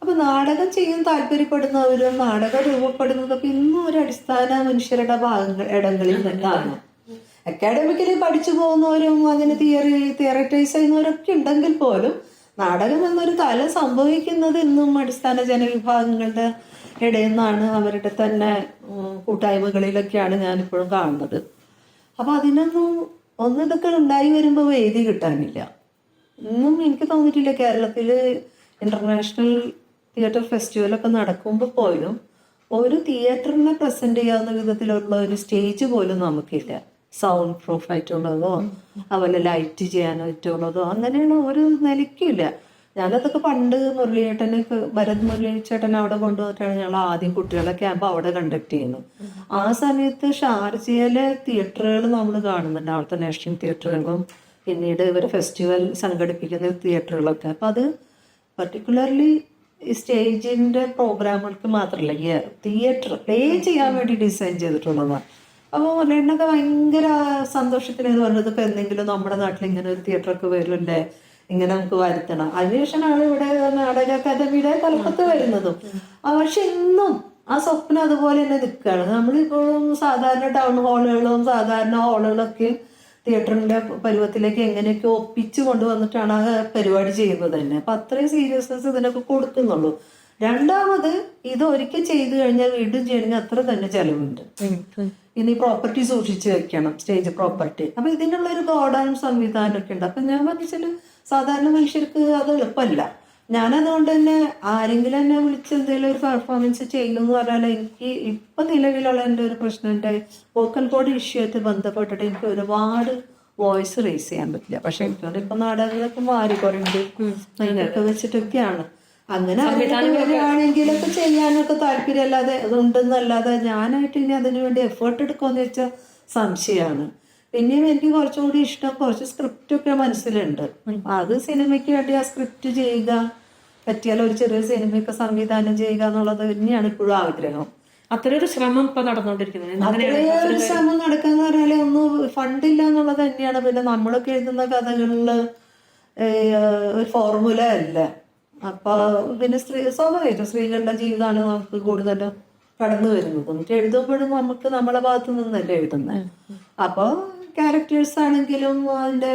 അപ്പൊ നാടകം ചെയ്യാൻ താല്പര്യപ്പെടുന്നവരും നാടകം രൂപപ്പെടുന്നതൊക്കെ ഇന്നും ഒരു അടിസ്ഥാന മനുഷ്യരുടെ ഇടങ്ങളിൽ നിന്നാണ്. അക്കാഡമിക്കലി പഠിച്ചു പോകുന്നവരും അതിന് തിയററ്റൈസ് ചെയ്യുന്നവരൊക്കെ ഉണ്ടെങ്കിൽ പോലും നാടകം എന്നൊരു തലം സംഭവിക്കുന്നത് ഇന്നും അടിസ്ഥാന ജനവിഭാഗങ്ങളുടെ ഇടയിൽ നിന്നാണ്, അവരുടെ തന്നെ കൂട്ടായ്മകളിലൊക്കെയാണ് ഞാനിപ്പോഴും കാണുന്നത്. അപ്പൊ അതിനൊന്നും ഇതൊക്കെ ഉണ്ടായി വരുമ്പോൾ വേദി കിട്ടാനില്ല. ഇന്നും എനിക്ക് തോന്നിയിട്ടില്ല കേരളത്തിൽ ഇന്റർനാഷണൽ തിയേറ്റർ ഫെസ്റ്റിവലൊക്കെ നടക്കുമ്പോൾ പോലും ഒരു തിയേറ്ററിനെ പ്രസന്റ് ചെയ്യാവുന്ന വിധത്തിലുള്ള ഒരു സ്റ്റേജ് പോലും നമുക്കില്ല. സൗണ്ട് പ്രൂഫ് ആയിട്ടുള്ളതോ അതുപോലെ ലൈറ്റ് ചെയ്യാനായിട്ടുള്ളതോ അങ്ങനെയുള്ള ഒരു നിലയ്ക്കില്ല. ഞാനതൊക്കെ പണ്ട് ഭരത് മുരളി ചേട്ടൻ അവിടെ കൊണ്ടുവന്നിട്ടാണ് ഞങ്ങൾ ആദ്യം കുട്ടികളെ ക്യാമ്പ് അവിടെ കണ്ടക്ട് ചെയ്യുന്നത്. ആ സമയത്ത് ഷാർജയിലെ തിയേറ്ററുകൾ നമ്മൾ കാണുന്നുണ്ട്, അവിടുത്തെ നാഷണൽ തിയേറ്ററുകളും പിന്നീട് ഇവർ ഫെസ്റ്റിവൽ സംഘടിപ്പിക്കുന്ന തിയേറ്ററുകളൊക്കെ. അപ്പം അത് പർട്ടിക്കുലർലി സ്റ്റേജിൻ്റെ പ്രോഗ്രാമുകൾക്ക് മാത്രമല്ല, ഈ തിയേറ്റർ പ്ലേ ചെയ്യാൻ വേണ്ടി ഡിസൈൻ ചെയ്തിട്ടുള്ളതാണ്. അപ്പോൾ മുരളിനൊക്കെ ഭയങ്കര സന്തോഷത്തിനെന്ന് പറഞ്ഞത് ഇപ്പം എന്തെങ്കിലും നമ്മുടെ നാട്ടിൽ ഇങ്ങനെ ഒരു തിയേറ്ററൊക്കെ വരുമല്ലേ, ഇങ്ങനെ നമുക്ക് വരുത്തണം. അതിനുശേഷമാണ് ഇവിടെ നാടക അക്കാദമിയുടെ തലപ്പത്ത് വരുന്നതും. പക്ഷെ ഇന്നും ആ സ്വപ്നം അതുപോലെ തന്നെ നിൽക്കുകയാണ്. നമ്മളിപ്പോഴും സാധാരണ ടൗൺ ഹാളുകളും സാധാരണ ഹാളുകളൊക്കെ തിയേറ്ററിൻ്റെ പരുവത്തിലേക്ക് എങ്ങനെയൊക്കെ ഒപ്പിച്ചു കൊണ്ടുവന്നിട്ടാണ് ആ പരിപാടി ചെയ്യുന്നത് തന്നെ. അപ്പം അത്രയും സീരിയസ്നെസ് ഇതിനൊക്കെ കൊടുക്കുന്നുള്ളൂ. രണ്ടാമത് ഇത് ഒരിക്കൽ ചെയ്തു കഴിഞ്ഞാൽ വീണ്ടും ചെയ്യണമെങ്കിൽ അത്ര തന്നെ ചെലവുണ്ട്. ഇനി പ്രോപ്പർട്ടി സൂക്ഷിച്ച് വെക്കണം, സ്റ്റേജ് പ്രോപ്പർട്ടി. അപ്പം ഇതിനുള്ള ഒരു ഗോഡൗൺ സംവിധാനമൊക്കെ ഉണ്ട്. അപ്പം ഞാൻ പറഞ്ഞാൽ സാധാരണ മനുഷ്യർക്ക് അത് എളുപ്പമല്ല. ഞാനതുകൊണ്ട് തന്നെ ആരെങ്കിലും എന്നെ വിളിച്ച് എന്തെങ്കിലും ഒരു പെർഫോമൻസ് ചെയ്യുമെന്ന് പറഞ്ഞാൽ എനിക്ക് ഇപ്പം നിലവിലുള്ള എൻ്റെ ഒരു പ്രശ്നം, എൻ്റെ വോക്കൽ കോഡ് ഇഷ്യൂ ആയിട്ട് ബന്ധപ്പെട്ടിട്ട് എനിക്ക് ഒരുപാട് വോയിസ് റേസ് ചെയ്യാൻ പറ്റില്ല. പക്ഷെ എനിക്കോട് ഇപ്പം നാടകങ്ങളൊക്കെ മാറിക്കൊണ്ടുണ്ട് അതിനൊക്കെ വെച്ചിട്ടൊക്കെയാണ്. അങ്ങനെ ആണെങ്കിലൊക്കെ ചെയ്യാനൊക്കെ താല്പര്യമല്ലാതെ അതുണ്ടെന്നല്ലാതെ ഞാനായിട്ട് ഇനി അതിനു വേണ്ടി എഫേർട്ട് എടുക്കുമെന്ന് വെച്ചാൽ സംശയമാണ്. പിന്നെയും എനിക്ക് കുറച്ചുകൂടി ഇഷ്ടം കുറച്ച് സ്ക്രിപ്റ്റൊക്കെ മനസ്സിലുണ്ട്. അത് സിനിമയ്ക്ക് വേണ്ടി ആ സ്ക്രിപ്റ്റ് ചെയ്യുക, പറ്റിയാൽ ഒരു ചെറിയ സിനിമയൊക്കെ സംവിധാനം ചെയ്യുക എന്നുള്ളത് തന്നെയാണ് ഇപ്പോഴും ആഗ്രഹം. അത്രയൊരു ശ്രമം ഇപ്പൊ നടന്നുകൊണ്ടിരിക്കുന്നത്. അത്രയൊരു ശ്രമം നടക്കാന്ന് പറഞ്ഞാല് ഒന്നും ഫണ്ടില്ല എന്നുള്ളത് തന്നെയാണ്. പിന്നെ നമ്മളൊക്കെ എഴുതുന്ന കഥകളിൽ ഒരു ഫോർമുല അല്ല. അപ്പൊ പിന്നെ സ്വാഭാവികമായിട്ടും സ്ത്രീകളുടെ ജീവിതമാണ് നമുക്ക് കൂടുതലും കടന്നു വരുന്നത്. എന്നിട്ട് എഴുതുമ്പോഴും നമുക്ക് നമ്മളെ ഭാഗത്തു നിന്നല്ലേ എഴുതുന്നത്. അപ്പോൾ ക്യാരക്ടേഴ്സ് ആണെങ്കിലും അതിന്റെ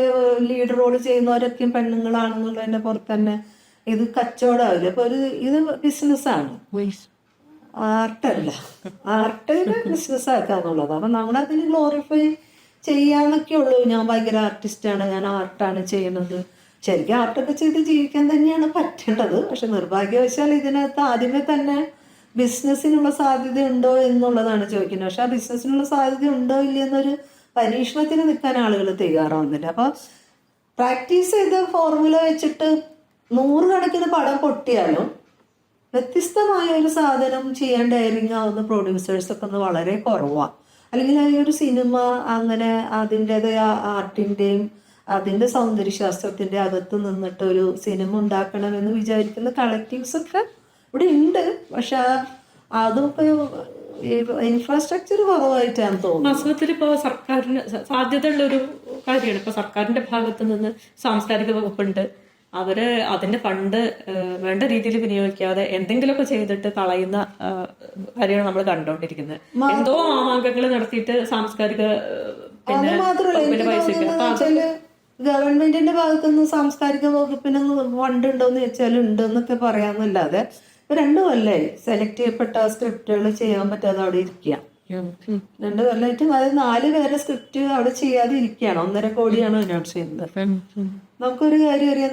ലീഡ് റോൾ ചെയ്യുന്നവരൊക്കെയും പെണ്ണുങ്ങളാണെന്നുള്ളതിന്റെ പുറത്ത് തന്നെ ഇത് കച്ചവടമാവില്ല. അപ്പൊ ഇത് ബിസിനസ്സാണ്. ആർട്ടല്ല, ആർട്ടിനെ ബിസിനസ് ആക്കാന്നുള്ളത്. അപ്പം നമ്മളതിന് ഗ്ലോറിഫൈ ചെയ്യാന്നൊക്കെ ഉള്ളൂ. ഞാൻ ഭയങ്കര ആർട്ടിസ്റ്റാണ്, ഞാൻ ആർട്ടാണ് ചെയ്യുന്നത്. ശരിക്കും ആർട്ടൊക്കെ ചെയ്ത് ജീവിക്കാൻ തന്നെയാണ് പറ്റേണ്ടത്. പക്ഷെ നിർഭാഗ്യവശാൽ ഇതിനകത്ത് ആദ്യമേ തന്നെ ബിസിനസ്സിനുള്ള സാധ്യത ഉണ്ടോ എന്നുള്ളതാണ് ചോദിക്കുന്നത്. പക്ഷെ ആ ബിസിനസ്സിനുള്ള സാധ്യത ഉണ്ടോ ഇല്ലയെന്നൊരു പരീക്ഷണത്തിന് നിൽക്കാൻ ആളുകൾ തയ്യാറാവുന്നില്ല. അപ്പോൾ പ്രാക്ടീസ് ചെയ്ത ഫോർമുല വെച്ചിട്ട് 100 കണക്കിന് പടം പൊട്ടിയാലും വ്യത്യസ്തമായ ഒരു സാധനം ചെയ്യാൻ ഡയറിങ് ആവുന്ന പ്രൊഡ്യൂസേഴ്സൊക്കെ ഒന്ന് വളരെ കുറവാണ്. അല്ലെങ്കിൽ ഈ ഒരു സിനിമ അങ്ങനെ അതിൻ്റെതായ ആർട്ടിൻ്റെയും അതിൻ്റെ സൗന്ദര്യശാസ്ത്രത്തിൻ്റെ അകത്ത് നിന്നിട്ട് ഒരു സിനിമ ഉണ്ടാക്കണമെന്ന് വിചാരിക്കുന്ന കളക്റ്റീവ്സൊക്കെ ഇവിടെ ഉണ്ട്. പക്ഷെ അതൊക്കെ ഇൻഫ്രാസ്ട്രക്ചർ കുറവായിട്ടാണ് തോന്നുന്നത്. വാസ്തവത്തിൽ ഇപ്പോൾ സർക്കാരിന് സാധ്യതയുള്ള ഒരു കാര്യമാണ്. ഇപ്പോൾ സർക്കാരിന്റെ ഭാഗത്ത് നിന്ന് സാംസ്കാരിക വകുപ്പുണ്ട്, അവര് അതിന്റെ ഫണ്ട് വേണ്ട രീതിയിൽ വിനിയോഗിക്കാതെ എന്തെങ്കിലുമൊക്കെ ചെയ്തിട്ട് കളയുന്ന കാര്യമാണ് നമ്മൾ കണ്ടുകൊണ്ടിരിക്കുന്നത്. എന്തോ മാമാങ്കങ്ങൾ നടത്തിയിട്ട് സാംസ്കാരിക അത് മാത്രമല്ല, ഗവൺമെന്റിന്റെ ഭാഗത്തുനിന്ന് സാംസ്കാരിക വകുപ്പിന് ഫണ്ട് ഉണ്ടോന്ന് ചോദിച്ചാൽ ഉണ്ടെന്നൊക്കെ പറയാന്നല്ലാതെ 2 കൊല്ലമായി സെലക്ട് ചെയ്യപ്പെട്ട സ്ക്രിപ്റ്റുകൾ ചെയ്യാൻ പറ്റാതെ അവിടെ ഇരിക്കുക. 2 കൊല്ലമായിട്ടും അത് 4 പേരെ സ്ക്രിപ്റ്റ് അവിടെ ചെയ്യാതെ ഇരിക്കുകയാണ്. 1.5 കോടിയാണ് അനൗൺസ് ചെയ്യുന്നത്. നമുക്കൊരു കാര്യം അറിയാം,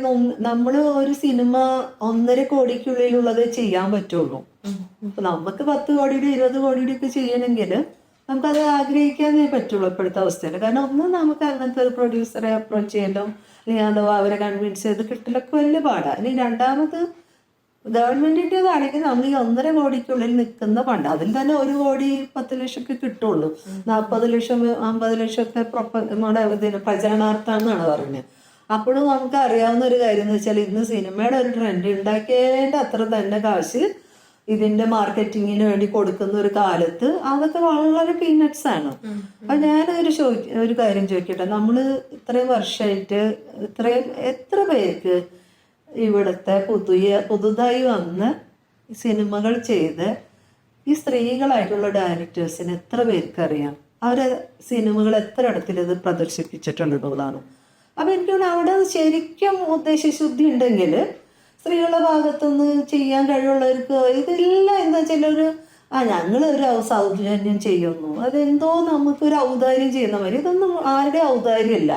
നമ്മൾ ഒരു സിനിമ 1.5 കോടിക്കുള്ളിലുള്ളത് ചെയ്യാൻ പറ്റുള്ളൂ. അപ്പൊ നമുക്ക് 10 കോടിയുടെ 20 കോടിയുടെ ഒക്കെ ചെയ്യണമെങ്കിൽ നമുക്കത് ആഗ്രഹിക്കാനേ പറ്റുള്ളൂ ഇപ്പോഴത്തെ അവസ്ഥയിൽ. കാരണം ഒന്ന് നമുക്ക് അങ്ങനത്തെ ഒരു പ്രൊഡ്യൂസറെ അപ്രോച്ച് ചെയ്യലോ അല്ലെങ്കിൽ അഥവാ അവരെ കൺവിൻസ് ചെയ്ത് കിട്ടലൊക്കെ വലിയ പാടാണ്. ഇനി രണ്ടാമത് ഗവൺമെന്റിൻ്റെതാണെങ്കിൽ നമ്മൾ ഈ 1.5 കോടിക്കുള്ളിൽ നിൽക്കുന്ന ഫണ്ട്, അതിൽ തന്നെ 1 കോടി 10 ലക്ഷമൊക്കെ കിട്ടുള്ളൂ. 40 ലക്ഷം 50 ലക്ഷമൊക്കെ നമ്മുടെ ഇതിന് പ്രചരണാർത്ഥാന്നാണ് പറഞ്ഞത്. അപ്പോഴും നമുക്ക് അറിയാവുന്ന ഒരു കാര്യം എന്ന് വെച്ചാൽ ഇന്ന് സിനിമയുടെ ഒരു ട്രെൻഡ് ഉണ്ടാക്കേണ്ട അത്ര തന്നെ കാശ് ഇതിന്റെ മാർക്കറ്റിങ്ങിന് വേണ്ടി കൊടുക്കുന്ന ഒരു കാലത്ത് അതൊക്കെ വളരെ പീനട്സ് ആണ്. അപ്പൊ ഞാനൊരു ഒരു കാര്യം ചോദിക്കട്ടെ, നമ്മള് ഇത്രയും വർഷമായിട്ട് എത്ര പേർക്ക് ഇവിടുത്തെ പുതുതായി വന്ന് സിനിമകൾ ചെയ്ത് ഈ സ്ത്രീകളായിട്ടുള്ള ഡയറക്ടേഴ്സിന് എത്ര പേർക്ക് അറിയാം? അവരെ സിനിമകൾ എത്ര ഇടത്തിൽ ഇത് പ്രദർശിപ്പിച്ചിട്ടുള്ളതാണ്. അപ്പൊ എനിക്ക് അവിടെ ശരിക്കും ഉദ്ദേശശുദ്ധി ഉണ്ടെങ്കിൽ സ്ത്രീകളുടെ ഭാഗത്തുനിന്ന് ചെയ്യാൻ കഴിവുള്ളവർക്ക് ഇതെല്ലാം എന്താ വെച്ചാൽ ഞങ്ങളൊരു സൗജന്യം ചെയ്യുന്നു, അതെന്തോ നമുക്കൊരു ഔദാര്യം ചെയ്യുന്ന മാതിരി. ഇതൊന്നും ആരുടെ ഔദാര്യമല്ല.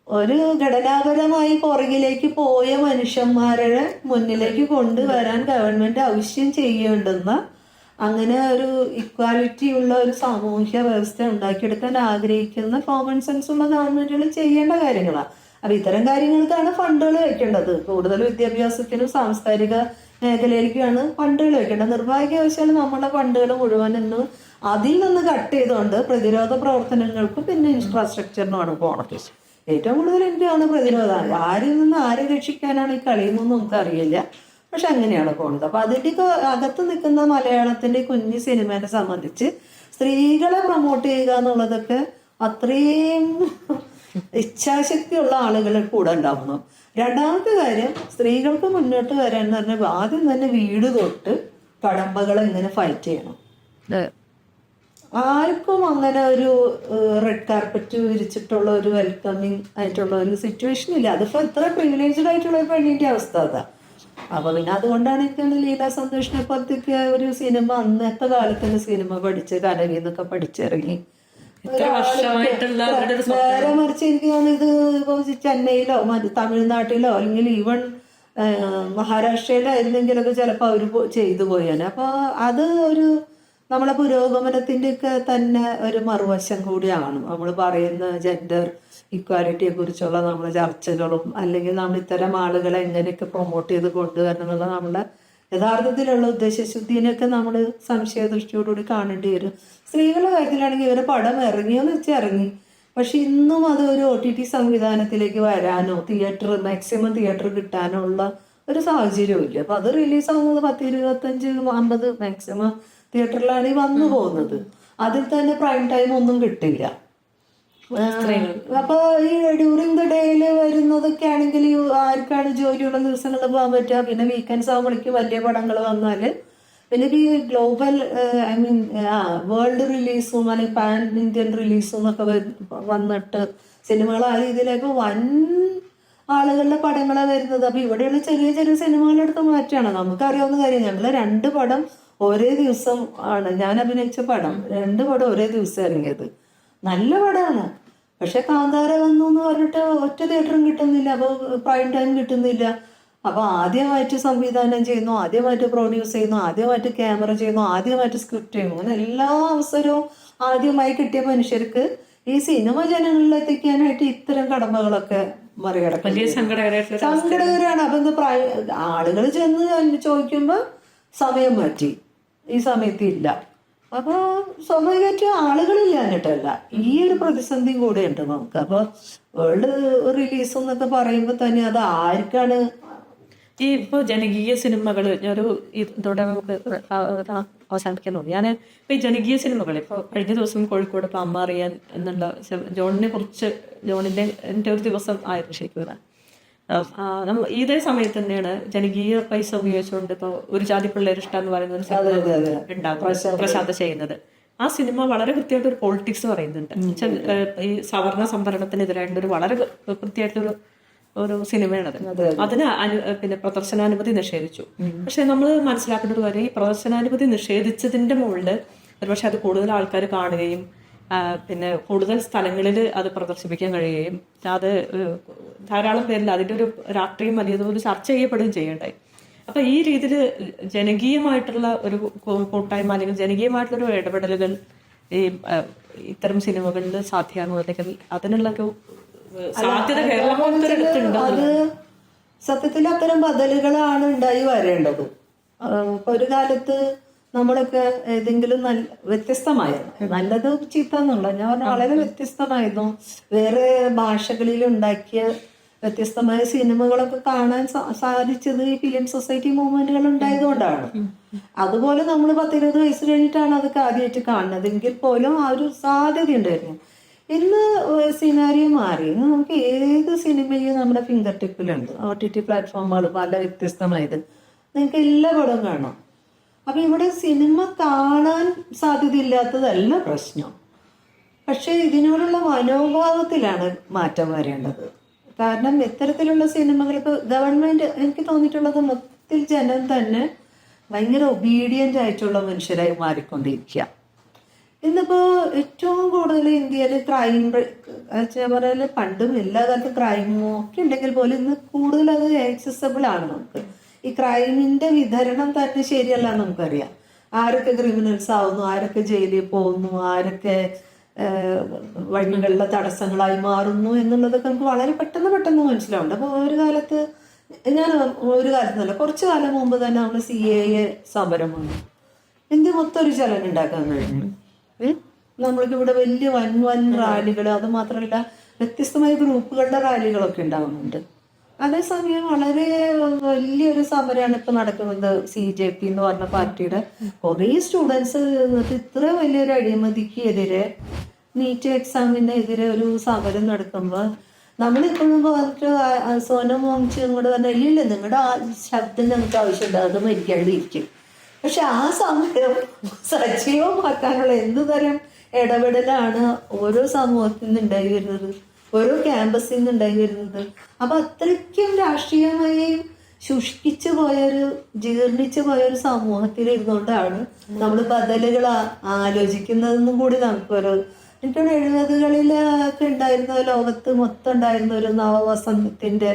ഒരു ഘടനാപരമായി പുറകിലേക്ക് പോയ മനുഷ്യന്മാരെ മുന്നിലേക്ക് കൊണ്ടുവരാൻ ഗവൺമെന്റ് ആവശ്യം ചെയ്യേണ്ടുന്ന അങ്ങനെ ഒരു ഇക്വാലിറ്റി ഉള്ള ഒരു സാമൂഹ്യ വ്യവസ്ഥ ഉണ്ടാക്കിയെടുക്കാൻ ആഗ്രഹിക്കുന്ന കോമൺ സെൻസ് ഉള്ള ഗവൺമെന്റുകൾ ചെയ്യേണ്ട കാര്യങ്ങളാണ്. അപ്പൊ ഇത്തരം കാര്യങ്ങൾക്കാണ് ഫണ്ടുകൾ വെക്കേണ്ടത്. കൂടുതൽ വിദ്യാഭ്യാസത്തിനും സാംസ്കാരിക മേഖലയിലേക്കാണ് ഫണ്ടുകൾ വെക്കേണ്ടത്. നിർഭാഗ്യവശാൽ നമ്മുടെ ഫണ്ടുകൾ മുഴുവൻ ഇന്ന് അതിൽ നിന്ന് കട്ട് ചെയ്തുകൊണ്ട് പ്രതിരോധ പ്രവർത്തനങ്ങൾക്കും പിന്നെ ഇൻഫ്രാസ്ട്രക്ചറിനുമാണ് പോണത്. ഏറ്റവും കൂടുതൽ എന്താണ് പ്രതിരോധം, ആരിൽ നിന്ന് ആരെ രക്ഷിക്കാനാണ് ഈ കളിയെന്നൊന്നും നമുക്കറിയില്ല. പക്ഷെ അങ്ങനെയാണ് പോകുന്നത്. അപ്പൊ അതിൻ്റെ അകത്ത് നിൽക്കുന്ന മലയാളത്തിന്റെ കുഞ്ഞു സിനിമയെ സംബന്ധിച്ച് സ്ത്രീകളെ പ്രൊമോട്ട് ചെയ്യുക എന്നുള്ളതൊക്കെ അത്രയും ഇച്ഛാശക്തിയുള്ള ആളുകൾ കൂടെ ഉണ്ടാവണം. രണ്ടാമത്തെ കാര്യം, സ്ത്രീകൾക്ക് മുന്നോട്ട് വരാൻ എന്ന് പറഞ്ഞാൽ ആദ്യം തന്നെ വീട് തൊട്ട് കടമ്പകൾ എങ്ങനെ ഫൈറ്റ് ചെയ്യണം. ആർക്കും അങ്ങനെ ഒരു റെഡ് കാർപ്പറ്റ് വിരിച്ചിട്ടുള്ള ഒരു വെൽക്കമിങ് ആയിട്ടുള്ള ഒരു സിറ്റുവേഷൻ ഇല്ല. അതിപ്പോ എത്ര പ്രിവിലേജ്ഡ് ആയിട്ടുള്ള ഒരു പെണ്ണിന്റെ അവസ്ഥ അതാ. അപ്പൊ പിന്നെ അതുകൊണ്ടാണ് എനിക്കാണ് ലീലാ സന്തോഷിനെ പോലത്തേക്ക് ഒരു സിനിമ അന്നത്തെ കാലത്തിന്റെ സിനിമ പഠിച്ച് കനവിൽ നിന്നൊക്കെ പഠിച്ചിറങ്ങി. നേരെ മറിച്ച് എനിക്ക് തോന്നുന്നു ഇത് ചെന്നൈയിലോ തമിഴ്നാട്ടിലോ അല്ലെങ്കിൽ ഈവൻ മഹാരാഷ്ട്രയിലായിരുന്നെങ്കിലൊക്കെ ചിലപ്പോൾ അവർ ചെയ്തു പോയാണ്. അപ്പോൾ അത് ഒരു നമ്മളെ പുരോഗമനത്തിൻ്റെ ഒക്കെ തന്നെ ഒരു മറുവശം കൂടിയാണ്. നമ്മൾ പറയുന്ന ജെൻഡർ ഇക്വാലിറ്റിയെ കുറിച്ചുള്ള നമ്മുടെ ചർച്ചകളും അല്ലെങ്കിൽ നമ്മൾ ഇത്തരം ആളുകളെ എങ്ങനെയൊക്കെ പ്രൊമോട്ട് ചെയ്ത് കൊണ്ടുവരണം എന്നുള്ള നമ്മുടെ യഥാർത്ഥത്തിലുള്ള ഉദ്ദേശശുദ്ധിനെയൊക്കെ നമ്മൾ സംശയദൃഷ്ടിയോടുകൂടി കാണേണ്ടി വരും. സ്ത്രീകളുടെ കാര്യത്തിലാണെങ്കിൽ ഇവരെ പടം ഇറങ്ങിയോന്ന് വെച്ചാൽ ഇറങ്ങി, പക്ഷെ ഇന്നും അത് ഒരു OTT സംവിധാനത്തിലേക്ക് വരാനോ മാക്സിമം തിയേറ്റർ കിട്ടാനോ ഉള്ള ഒരു സാഹചര്യവും ഇല്ല. അപ്പൊ അത് റിലീസാവുന്നത് 10, 25, 50 മാക്സിമം തിയേറ്ററിലാണ് ഈ വന്നു പോകുന്നത്. അതിൽ തന്നെ പ്രൈം ടൈം ഒന്നും കിട്ടില്ല. അപ്പൊ ഈ ഡ്യൂറിങ് ദ ഡേയില് വരുന്നതൊക്കെ ആണെങ്കിൽ ആർക്കാണ് ജോലിയുള്ള ദിവസങ്ങളിൽ പോകാൻ പറ്റുക? പിന്നെ വീക്കെൻഡ്സ് ആകുമ്പോഴേക്കും വലിയ പടങ്ങൾ വന്നാല് പിന്നെ ഈ ഗ്ലോബൽ വേൾഡ് റിലീസും അല്ലെങ്കിൽ പാൻ ഇന്ത്യൻ റിലീസും എന്നൊക്കെ വന്നിട്ട് സിനിമകൾ ആ രീതിയിലേക്ക് വൻ ആളുകളുടെ പടങ്ങളാണ് വരുന്നത്. അപ്പൊ ഇവിടെയുള്ള ചെറിയ ചെറിയ സിനിമകളെടുത്ത് മാറ്റുകയാണ്. നമുക്കറിയാവുന്ന കാര്യം, ഞങ്ങൾ 2 പടം ഒരേ ദിവസം ആണ് ഞാൻ അഭിനയിച്ച പടം, 2 പടം ഒരേ ദിവസം ഇറങ്ങിയത്. നല്ല പടമാണ്. പക്ഷെ കാന്താര വന്നു എന്ന് പറഞ്ഞിട്ട് ഒറ്റ തിയേറ്ററും കിട്ടുന്നില്ല, അപ്പോൾ പ്രൈം ടൈം കിട്ടുന്നില്ല. അപ്പോൾ ആദ്യമായിട്ട് സംവിധാനം ചെയ്യുന്നു, ആദ്യമായിട്ട് പ്രൊഡ്യൂസ് ചെയ്യുന്നു, ആദ്യമായിട്ട് ക്യാമറ ചെയ്യുന്നു, ആദ്യമായിട്ട് സ്ക്രിപ്റ്റ് ചെയ്യുന്നു. അങ്ങനെ എല്ലാ അവസരവും ആദ്യമായി കിട്ടിയ മനുഷ്യർക്ക് ഈ സിനിമ ജനങ്ങളിൽ എത്തിക്കാനായിട്ട് ഇത്തരം കടമകളൊക്കെ മറികടക്കും. വലിയ സങ്കടകരമാണ്. അപ്പം എന്താ ആളുകൾ ചെന്ന് ചോദിക്കുമ്പോൾ സമയം മാറ്റി, ഈ സമയത്ത് ഇല്ല. അപ്പോൾ സ്വാഭാവികമായിട്ടും ആളുകളില്ലാഞ്ഞിട്ടല്ല, ഈ ഒരു പ്രതിസന്ധി കൂടെ ഉണ്ട് നമുക്ക്. അപ്പോൾ വേൾഡ് റിലീസ് എന്നൊക്കെ പറയുമ്പോൾ തന്നെ അത് ആർക്കാണ് ഈ ഇപ്പോൾ ജനകീയ സിനിമകൾ ഞാനൊരു ഇതോടെ നമുക്ക് അവസാനിപ്പിക്കാൻ തോന്നി. ഞാൻ ഇപ്പോൾ ഈ ജനകീയ സിനിമകൾ ഇപ്പോൾ കഴിഞ്ഞ ദിവസം കോഴിക്കോട് ഇപ്പോൾ അമ്മ അറിയാൻ എന്നുള്ള ജോണിനെ കുറിച്ച് എൻ്റെ ഒരു ദിവസം ആയിരുന്നു ശരിക്കും. ഇതേ സമയത്ത് തന്നെയാണ് ജനകീയ പൈസ ഉപയോഗിച്ചുകൊണ്ട് ഇപ്പോൾ ഒരു ജാതി പിള്ളേർ ഇഷ്ടം എന്ന് പറയുന്ന ഒരു സിനിമ ഉണ്ടാകും പ്രശാന്ത് ചെയ്യുന്നത്. ആ സിനിമ വളരെ കൃത്യമായിട്ട് ഒരു പൊളിറ്റിക്സ് പറയുന്നുണ്ട്. ഈ സവർണ സംവരണത്തിനെതിരായിട്ടൊരു വളരെ കൃത്യമായിട്ടൊരു സിനിമയാണത്. അതിന് പിന്നെ പ്രദർശനാനുമതി നിഷേധിച്ചു. പക്ഷെ നമ്മൾ മനസ്സിലാക്കേണ്ട ഒരു കാര്യം, ഈ പ്രദർശനാനുമതി നിഷേധിച്ചതിന്റെ മുകളിൽ ഒരുപക്ഷെ അത് കൂടുതൽ ആൾക്കാർ കാണുകയും പിന്നെ കൂടുതൽ സ്ഥലങ്ങളിൽ അത് പ്രദർശിപ്പിക്കാൻ കഴിയുകയും അത് ധാരാളം പേരിൽ അതിൻ്റെ ഒരു രാഷ്ട്രീയം വലിയ തോതിൽ ചർച്ച ചെയ്യപ്പെടുകയും ചെയ്യണ്ടായി. അപ്പം ഈ രീതിയിൽ ജനകീയമായിട്ടുള്ള ഒരു കൂട്ടായ്മ അല്ലെങ്കിൽ ജനകീയമായിട്ടുള്ളൊരു ഇടപെടലുകൾ ഈ ഇത്തരം സിനിമകളിൽ സാധ്യമാകുന്നു, അല്ലെങ്കിൽ അതിനുള്ള ഒരു സാധ്യത കേരളം അത് സത്യത്തിൽ അത്തരം ബദലുകളാണ് ഉണ്ടായി വരേണ്ടത്. ഒരു കാലത്ത് നമ്മളൊക്കെ ഏതെങ്കിലും വ്യത്യസ്തമായിരുന്നു, നല്ലത് ചീത്ത എന്നുള്ള ഞാൻ പറഞ്ഞ വളരെ വ്യത്യസ്തമായിരുന്നു. വേറെ ഭാഷകളിൽ ഉണ്ടാക്കിയ വ്യത്യസ്തമായ സിനിമകളൊക്കെ കാണാൻ സാധിച്ചത് ഈ ഫിലിം സൊസൈറ്റി മൂവ്മെന്റുകൾ ഉണ്ടായതുകൊണ്ടാണ്. അതുപോലെ നമ്മൾ 10-20 വയസ്സ് കഴിഞ്ഞിട്ടാണ് അതൊക്കെ ആദ്യമായിട്ട് കാണുന്നത്. എങ്കിൽ പോലും ആ ഒരു സാധ്യത ഉണ്ടായിരുന്നു. ഇന്ന് സിനാരിയോ മാറി. ഇന്ന് നമുക്ക് ഏത് സിനിമയും നമ്മുടെ ഫിംഗർ ടിപ്പിലുണ്ട്. OTT പ്ലാറ്റ്ഫോമുകൾ പല വ്യത്യസ്തമായത്, നിങ്ങൾക്ക് എല്ലാ പടവും കാണാം. അപ്പം ഇവിടെ സിനിമ കാണാൻ സാധ്യതയില്ലാത്തതല്ല പ്രശ്നം, പക്ഷേ ഇതിനോടുള്ള മനോഭാവത്തിലാണ് മാറ്റം വരേണ്ടത്. കാരണം ഇത്തരത്തിലുള്ള സിനിമകൾ ഇപ്പോൾ ഗവൺമെൻറ്, എനിക്ക് തോന്നിയിട്ടുള്ളത് മൊത്തത്തിൽ ജനം തന്നെ ഭയങ്കര ഒബീഡിയൻ്റ് ആയിട്ടുള്ള മനുഷ്യരായി മാറിക്കൊണ്ടിരിക്കുക. ഇന്നിപ്പോൾ ഏറ്റവും കൂടുതൽ ഇന്ത്യയിൽ ക്രൈം പറയൽ പണ്ടും എല്ലാ കാലത്തും ക്രൈമോ ഒക്കെ ഉണ്ടെങ്കിൽ പോലും ഇന്ന് കൂടുതൽ അത് ആക്സസബിൾ ആണ് നമുക്ക്. ഈ ക്രൈമിൻ്റെ വിതരണം തന്നെ ശരിയല്ല നമുക്കറിയാം. ആരൊക്കെ ക്രിമിനൽസ് ആവുന്നു, ആരൊക്കെ ജയിലിൽ പോകുന്നു, ആരൊക്കെ വഴികളിലെ തടസ്സങ്ങളായി മാറുന്നു എന്നുള്ളതൊക്കെ നമുക്ക് വളരെ പെട്ടെന്ന് മനസ്സിലാവുന്നുണ്ട്. അപ്പോൾ ഒരു കാലത്ത് നല്ല കുറച്ച് കാലം മുമ്പ് തന്നെ നമ്മൾ CAA സമരം വന്നു. ഇന്ത്യ മൊത്തം ഒരു ചലനം ഉണ്ടാക്കാൻ കഴിഞ്ഞു. നമ്മൾക്ക് ഇവിടെ വലിയ വൻ റാലികൾ, അത് മാത്രമല്ല വ്യത്യസ്തമായ ഗ്രൂപ്പുകളുടെ റാലികളൊക്കെ ഉണ്ടാകുന്നുണ്ട്. അതേസമയം വളരെ വലിയൊരു സമരമാണ് ഇപ്പം നടക്കുന്നത്. CJP എന്ന് പറഞ്ഞ പാർട്ടിയുടെ കുറേ സ്റ്റുഡൻസ് ഇത്ര വലിയൊരു അഴിമതിക്കെതിരെ, നീറ്റ് എക്സാമിനെതിരെ ഒരു സമരം നടത്തുമ്പോൾ നമ്മളിപ്പോഴും പറഞ്ഞിട്ട് സോനം വാങ്ങിച്ച് ഇങ്ങോട്ട് പറഞ്ഞാൽ ഇല്ല, നിങ്ങളുടെ ആ ശബ്ദം ഞങ്ങൾക്ക് ആവശ്യമുണ്ട്, അത് മരിക്കാണ്ടിരിക്കും. പക്ഷെ ആ സമരം സജീവമാക്കാനുള്ള എന്ത് തരം ഇടപെടലാണ് ഓരോ സമൂഹത്തിൽ നിന്ന് ഉണ്ടായി വരുന്നത്, ഓരോ ക്യാമ്പസിൽ നിന്ന് ഉണ്ടായി വരുന്നത്. അപ്പം അത്രയ്ക്കും രാഷ്ട്രീയമായി ശുഷ്കിച്ചു പോയൊരു ജീർണിച്ചു പോയൊരു സമൂഹത്തിൽ ഇരുന്നുകൊണ്ടാണ് നമ്മൾ ബദലുകൾ ആലോചിക്കുന്നതെന്നും കൂടി നമുക്കൊരു എനിക്കൊരു 70കളിലൊക്കെ ഉണ്ടായിരുന്ന ലോകത്ത് മൊത്തം ഉണ്ടായിരുന്ന ഒരു നവവസന്തത്തിൻ്റെ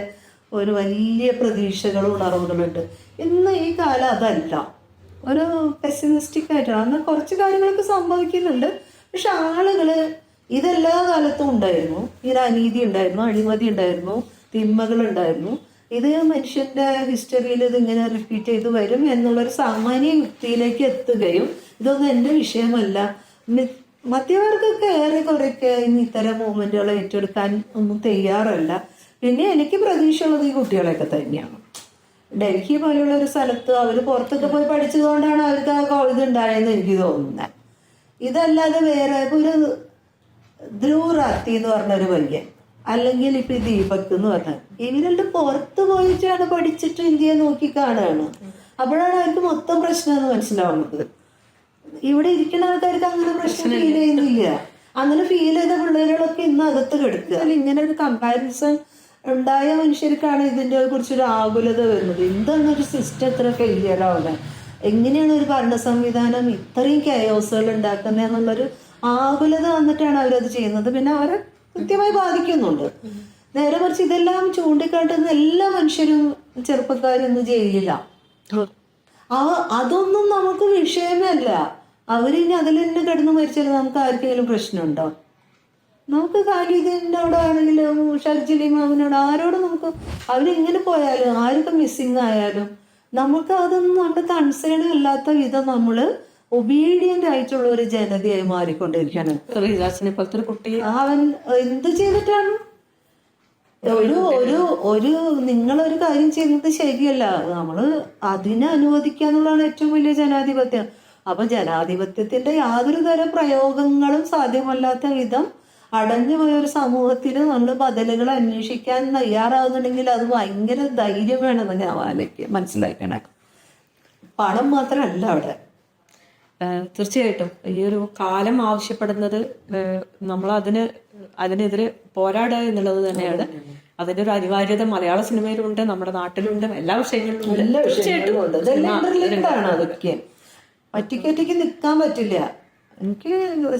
ഒരു വലിയ പ്രതീക്ഷകളും ഉണർവുകളുണ്ട്. ഇന്ന് ഈ കാലം അതല്ല, ഒരു പെസിമിസ്റ്റിക് ആയിട്ടാണ്. അന്ന് കുറച്ച് കാര്യങ്ങളൊക്കെ സംഭവിക്കുന്നുണ്ട്, പക്ഷെ ആളുകൾ ഇതെല്ലാ കാലത്തും ഉണ്ടായിരുന്നു. ഇതിൽ അനീതി ഉണ്ടായിരുന്നു, അഴിമതി ഉണ്ടായിരുന്നു, തിന്മകളുണ്ടായിരുന്നു. ഇത് മനുഷ്യൻ്റെ ഹിസ്റ്ററിയിൽ ഇതിങ്ങനെ റിപ്പീറ്റ് ചെയ്ത് വരും എന്നുള്ളൊരു സാമാന്യ യുക്തിയിലേക്ക് എത്തുകയും ഇതൊന്നും എൻ്റെ വിഷയമല്ല. മധ്യവർഗമൊക്കെ ഏറെക്കുറെയൊക്കെ ഇന്ന് ഇത്തരം മൂവ്മെൻറ്റുകൾ ഏറ്റെടുക്കാൻ ഒന്നും തയ്യാറല്ല. പിന്നെ എനിക്ക് പ്രതീക്ഷയുള്ളത് ഈ കുട്ടികളെയൊക്കെ തന്നെയാണ്. ഡൽഹി പോലുള്ള ഒരു സ്ഥലത്ത് അവർ പുറത്തൊക്കെ പോയി പഠിച്ചതുകൊണ്ടാണ് അവർക്ക് ആ ഇതുണ്ടായെന്ന് എനിക്ക് തോന്നുന്നത്. ഇതല്ലാതെ വേറെ ഒരു ധ്രുവ് റാത്തി എന്ന് പറഞ്ഞൊരു പയ്യൻ, അല്ലെങ്കിൽ ഇപ്പം ഈ ദീപക് എന്ന് പറഞ്ഞാൽ, ഇവരുടെ പുറത്ത് പോയിട്ടാണ് പഠിച്ചിട്ട് ഇന്ത്യയെ നോക്കി കാണുകയാണ്. അപ്പോഴാണ് അവർക്ക് മൊത്തം പ്രശ്നമെന്ന് മനസ്സിലാവുന്നത്. ഇവിടെ ഇരിക്കുന്ന ആൾക്കാർക്ക് അങ്ങനെ പ്രശ്നം ഫീൽ ചെയ്യുന്നില്ല. അങ്ങനെ ഫീൽ ചെയ്ത പിള്ളേരുകളൊക്കെ ഇന്ന് അകത്ത് കിടക്കുക. ഇങ്ങനെ ഒരു കമ്പാരിസൺ ഉണ്ടായ മനുഷ്യർക്കാണ് ഇതിൻ്റെ കുറിച്ചൊരു ആകുലത വരുന്നത്. എന്താണ് ഒരു സിസ്റ്റം എത്ര ഫെയിലിയർ ആവുന്നത്. എങ്ങനെയാണ് ഒരു ഭരണ സംവിധാനം ഇത്രയും കയോസുകൾ ഉണ്ടാക്കുന്നത് എന്നുള്ളൊരു ആകുലത വന്നിട്ടാണ് അവരത് ചെയ്യുന്നത്. പിന്നെ അവരെ കൃത്യമായി ബാധിക്കുന്നുണ്ട്. നേരെ മറിച്ച് ഇതെല്ലാം ചൂണ്ടിക്കാട്ടുന്ന എല്ലാ മനുഷ്യരും ചെറുപ്പക്കാരൊന്നും ജയിലില്ല. അതൊന്നും നമുക്ക് വിഷയമേ അല്ല. അവരിനി അതിൽ തന്നെ കിടന്ന് മരിച്ചാൽ നമുക്ക് ആർക്കെങ്കിലും പ്രശ്നമുണ്ടോ? നമുക്ക് ഖാലിദിനോടാണെങ്കിലും ഷർജിലി മാമിനോട് ആരോടും നമുക്ക് അവരിങ്ങനെ പോയാലും ആരൊക്കെ മിസ്സിങ് ആയാലും നമുക്ക് അതൊന്നും നമ്മുടെ കൺസേൺ അല്ലാത്ത വിധം നമ്മൾ ഒബീഡിയന്റ് ആയിട്ടുള്ള ഒരു ജനതയായി മാറിക്കൊണ്ടിരിക്കുകയാണ്. റിയാസിനെ പോലത്തെ ഒരു കുട്ടി അവൻ എന്ത് ചെയ്തിട്ടാണ് ഒരു നിങ്ങളൊരു കാര്യം ചെയ്യുന്നത് ശരിയല്ല, നമ്മള് അതിനെ അനുവദിക്കാന്നുള്ളതാണ് ഏറ്റവും വലിയ ജനാധിപത്യം. അപ്പൊ ജനാധിപത്യത്തിന്റെ യാതൊരു തരം പ്രയോഗങ്ങളും സാധ്യമല്ലാത്ത വിധം അടഞ്ഞു പോയ ഒരു സമൂഹത്തിന് നമ്മൾ ബദലുകൾ അന്വേഷിക്കാൻ തയ്യാറാകുന്നുണ്ടെങ്കിൽ അത് ഭയങ്കര ധൈര്യം വേണമെന്ന് ഞാൻ മനസ്സിലാക്കണേ. പണം മാത്രമല്ല അവിടെ. തീർച്ചയായിട്ടും ഈ ഒരു കാലം ആവശ്യപ്പെടുന്നത് നമ്മൾ അതിനെതിരെ പോരാടുക എന്നുള്ളത് തന്നെയാണ്. അതിന്റെ ഒരു അനിവാര്യത മലയാള സിനിമയിലുണ്ട്, നമ്മുടെ നാട്ടിലുണ്ട്, എല്ലാ വിഷയങ്ങളിലും അതൊക്കെ ഒറ്റയ്ക്ക് നിൽക്കാൻ പറ്റില്ല. എനിക്ക്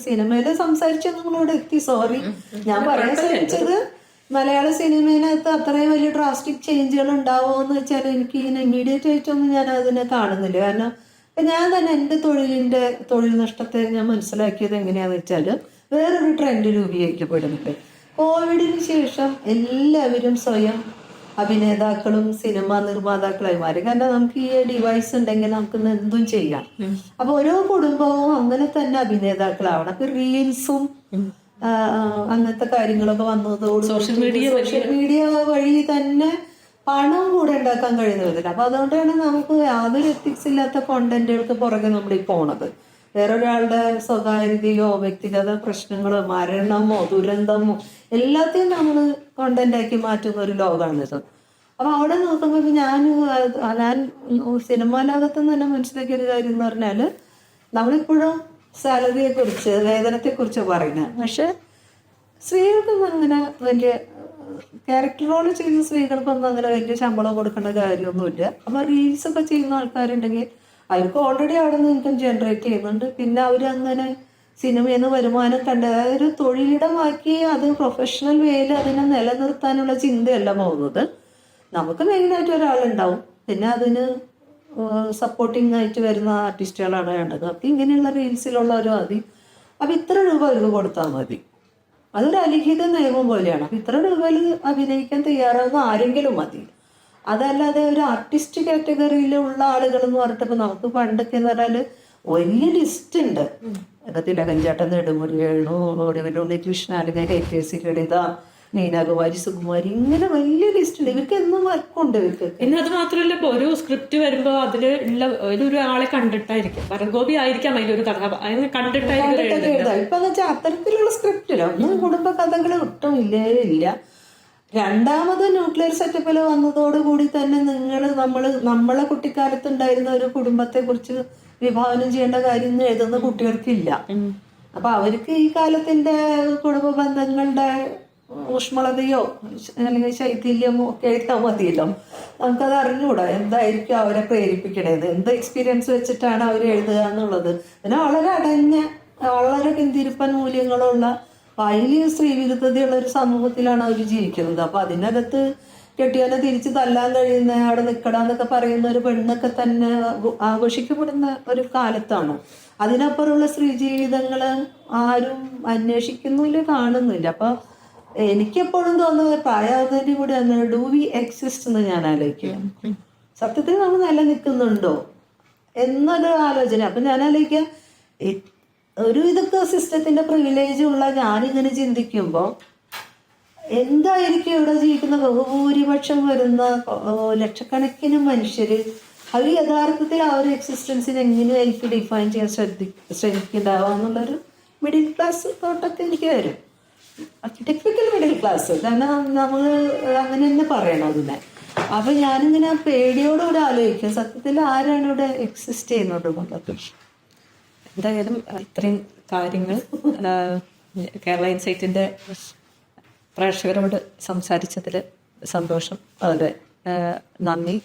സിനിമയില് സംസാരിച്ച നിങ്ങളോട് എത്തി, സോറി. ഞാൻ പറയാൻ ശ്രമിച്ചത് മലയാള സിനിമയിനകത്ത് അത്രയും വലിയ ഡ്രാസ്റ്റിക് ചേഞ്ചുകൾ ഉണ്ടാവുമോ എന്ന് വെച്ചാൽ എനിക്ക് ഇങ്ങനെ ഇമ്മീഡിയറ്റ് ആയിട്ടൊന്നും ഞാൻ അതിനെ കാണുന്നില്ല. കാരണം ഞാൻ തന്നെ എൻ്റെ തൊഴിൽ നഷ്ടത്തെ ഞാൻ മനസ്സിലാക്കിയത് എങ്ങനെയാന്ന് വെച്ചാൽ വേറൊരു ട്രെൻഡ് രൂപീകരിക്കപ്പെടുന്നുണ്ട്. കോവിഡിന് ശേഷം എല്ലാവരും സ്വയം അഭിനേതാക്കളും സിനിമാ നിർമ്മാതാക്കളായി മാറി. കാരണം നമുക്ക് ഈ ഡിവൈസ് ഉണ്ടെങ്കിൽ നമുക്ക് എന്തും ചെയ്യാം. അപ്പൊ ഓരോ കുടുംബവും അങ്ങനെ തന്നെ അഭിനേതാക്കളാവണം. അപ്പൊ റീൽസും അങ്ങനത്തെ കാര്യങ്ങളൊക്കെ വന്നതോട് സോഷ്യൽ മീഡിയ വഴി തന്നെ പണം കൂടെ ഉണ്ടാക്കാൻ കഴിയുന്ന വിധത്തില്ല. അപ്പൊ അതുകൊണ്ടാണ് നമുക്ക് യാതൊരു എത്തിക്സ് ഇല്ലാത്ത കോണ്ടന്റുകൾക്ക് പുറകെ നമ്മൾ ഈ പോണത്. വേറൊരാളുടെ സ്വകാര്യതയോ വ്യക്തിഗത പ്രശ്നങ്ങളോ മരണമോ ദുരന്തമോ എല്ലാத்தைയും നമ്മൾ കോണ്ടന്റാക്കി മാറ്റുന്ന ഒരു ലോകമാണിത്. അപ്പൊ അവിടെ നോക്കുമ്പോൾ ഞാൻ സിനിമാ ലോകത്ത് തന്നെ മനസ്സിലാക്കിയ ഒരു കാര്യം എന്ന് പറഞ്ഞാല് നമ്മളിപ്പോഴും സാലറിയെ കുറിച്ച് വേതനത്തെക്കുറിച്ച് പറയുന്നത്. പക്ഷെ സ്ത്രീകൾക്കൊന്നും അങ്ങനെ വലിയ ക്യാരക്ടർ റോൾ ചെയ്യുന്ന സ്ത്രീകൾക്കൊന്നും അങ്ങനെ വലിയ ശമ്പളം കൊടുക്കേണ്ട കാര്യമൊന്നുമില്ല. അപ്പൊ റീൽസ് ഒക്കെ ചെയ്യുന്ന ആൾക്കാരുണ്ടെങ്കിൽ അവർക്ക് ഓൾറെഡി അവിടെ നിന്ന് ഇൻകം ജനറേറ്റ് ചെയ്യുന്നുണ്ട്. പിന്നെ അവരങ്ങനെ സിനിമയിൽ നിന്ന് വരുമാനം കണ്ട് ഒരു തൊഴിലിടമാക്കി അത് പ്രൊഫഷണൽ വേയിൽ അതിനെ നിലനിർത്താനുള്ള ചിന്തയല്ല പോകുന്നത്. നമുക്ക് മെയിനായിട്ട് ഒരാളുണ്ടാവും, പിന്നെ അതിന് സപ്പോർട്ടിങ് ആയിട്ട് വരുന്ന ആർട്ടിസ്റ്റുകളാണ് വേണ്ടത്. അപ്പം ഇങ്ങനെയുള്ള റീൽസിലുള്ളവരും മതി. അപ്പം ഇത്ര രൂപ അവർക്ക് കൊടുത്താൽ മതി. അതൊരു അലിഖിത നിയമം പോലെയാണ്. അപ്പം ഇത്ര രൂപയിൽ അഭിനയിക്കാൻ തയ്യാറാകുന്ന ആരെങ്കിലും മതി. അതല്ലാതെ ഒരു ആർട്ടിസ്റ്റ് കാറ്റഗറിയിലുള്ള ആളുകൾ എന്ന് പറഞ്ഞിട്ട് നമുക്ക് പണ്ടൊക്കെ എന്ന് പറഞ്ഞാൽ വലിയ ലിസ്റ്റ് ഉണ്ട്. തിലകഞ്ചേട്ടൻ, നെടുമുടി വേണു, ഉണ്ണികൃഷ്ണൻ, അല്ലെങ്കിൽ KKC ലളിത, നീനാകുമാരി, സുകുമാരി, ഇങ്ങനെ വലിയ ലിസ്റ്റ് ഉണ്ട്. ഇവർക്ക് എന്നും വർക്കുണ്ട് ഇവർക്ക്. പിന്നെ അത് മാത്രമല്ല, ഇപ്പൊ ഒരു സ്ക്രിപ്റ്റ് വരുമ്പോ അതില് ഉള്ള ഒരാളെ കണ്ടിട്ടായിരിക്കും, വരഗോപി ആയിരിക്കാം അതിലൊരു കഥ കണ്ടിട്ടായിരിക്കും. ഇപ്പൊ എന്ന് വെച്ചാൽ അത്തരത്തിലുള്ള സ്ക്രിപ്റ്റില്ല, ഒന്നും കുടുംബ കഥകൾ ഒട്ടും ഇല്ല. രണ്ടാമത് ന്യൂക്ലിയർ സെറ്റപ്പിൽ വന്നതോടുകൂടി തന്നെ നമ്മളെ കുട്ടിക്കാലത്ത് ഉണ്ടായിരുന്ന ഒരു കുടുംബത്തെ കുറിച്ച് വിഭാവനം ചെയ്യേണ്ട കാര്യം എഴുതുന്ന കുട്ടികൾക്കില്ല. അപ്പൊ അവർക്ക് ഈ കാലത്തിന്റെ കുടുംബ ബന്ധങ്ങളുടെ ഊഷ്മളതയോ അല്ലെങ്കിൽ ശൈഥില്യമോ ഒക്കെ എഴുതാൻ മതിയല്ലോ. നമുക്കത് അറിഞ്ഞുകൂടാ എന്തായിരിക്കും അവരെ പ്രേരിപ്പിക്കണത്, എന്ത് എക്സ്പീരിയൻസ് വെച്ചിട്ടാണ് അവർ എഴുതുക എന്നുള്ളത്. പിന്നെ വളരെ അടഞ്ഞ വളരെ പിന്തിരിപ്പൻ മൂല്യങ്ങളുള്ള വലിയ സ്ത്രീവിരുദ്ധതയുള്ള ഒരു സമൂഹത്തിലാണ് അവർ ജീവിക്കുന്നത്. അപ്പൊ അതിനകത്ത് കെട്ടിയാനെ തിരിച്ച് തല്ലാൻ കഴിയുന്ന, അവിടെ നിൽക്കടാന്നൊക്കെ പറയുന്ന ഒരു പെണ്ണൊക്കെ തന്നെ ആഘോഷിക്കപ്പെടുന്ന ഒരു കാലത്താണ്. അതിനപ്പുറമുള്ള സ്ത്രീ ജീവിതങ്ങൾ ആരും അന്വേഷിക്കുന്നില്ല, കാണുന്നില്ല. അപ്പൊ എനിക്കെപ്പോഴും തോന്നുന്നത് പ്രായാവുന്നതിൻ്റെ കൂടെ അങ്ങനെ ഡു വി എക്സിസ്റ്റ് എന്ന് ഞാൻ ആലോചിക്കുക. സത്യത്തിൽ നമ്മൾ നിലനിൽക്കുന്നുണ്ടോ എന്നൊരു ആലോചന. അപ്പൊ ഞാൻ ആലോചിക്കുക, ഒരു ഇതൊക്കെ സിസ്റ്റത്തിന്റെ പ്രിവിലേജ് ഉള്ള ഞാനിങ്ങനെ ചിന്തിക്കുമ്പോൾ എന്തായിരിക്കും ഇവിടെ ജീവിക്കുന്ന ബഹുഭൂരിപക്ഷം വരുന്ന ലക്ഷക്കണക്കിന് മനുഷ്യര് അവർ യഥാർത്ഥത്തിൽ ആ ഒരു എക്സിസ്റ്റൻസിന് എങ്ങനെയായിരിക്കും ഡിഫൈൻ ചെയ്യാൻ ശ്രമിക്കുന്നുണ്ടാവുക എന്നുള്ളൊരു മിഡിൽ ക്ലാസ് തോട്ടൊക്കെ എനിക്ക് വരും. ടിപ്പിക്കൽ മിഡിൽ ക്ലാസ്, കാരണം നമ്മൾ അങ്ങനെ തന്നെ പറയണം അതിനെ. അപ്പൊ ഞാനിങ്ങനെ പേടിയോടുകൂടെ ആലോചിക്കും, സത്യത്തിൽ ആരാണ് ഇവിടെ എക്സിസ്റ്റ് ചെയ്യുന്നത് എന്നുള്ളത്. എന്തായാലും ഇത്രയും കാര്യങ്ങൾ കേരള ഇൻസൈറ്റിന്റെ പ്രേക്ഷകരോട് സംസാരിച്ചതിൽ സന്തോഷം. അതെ, നന്ദി.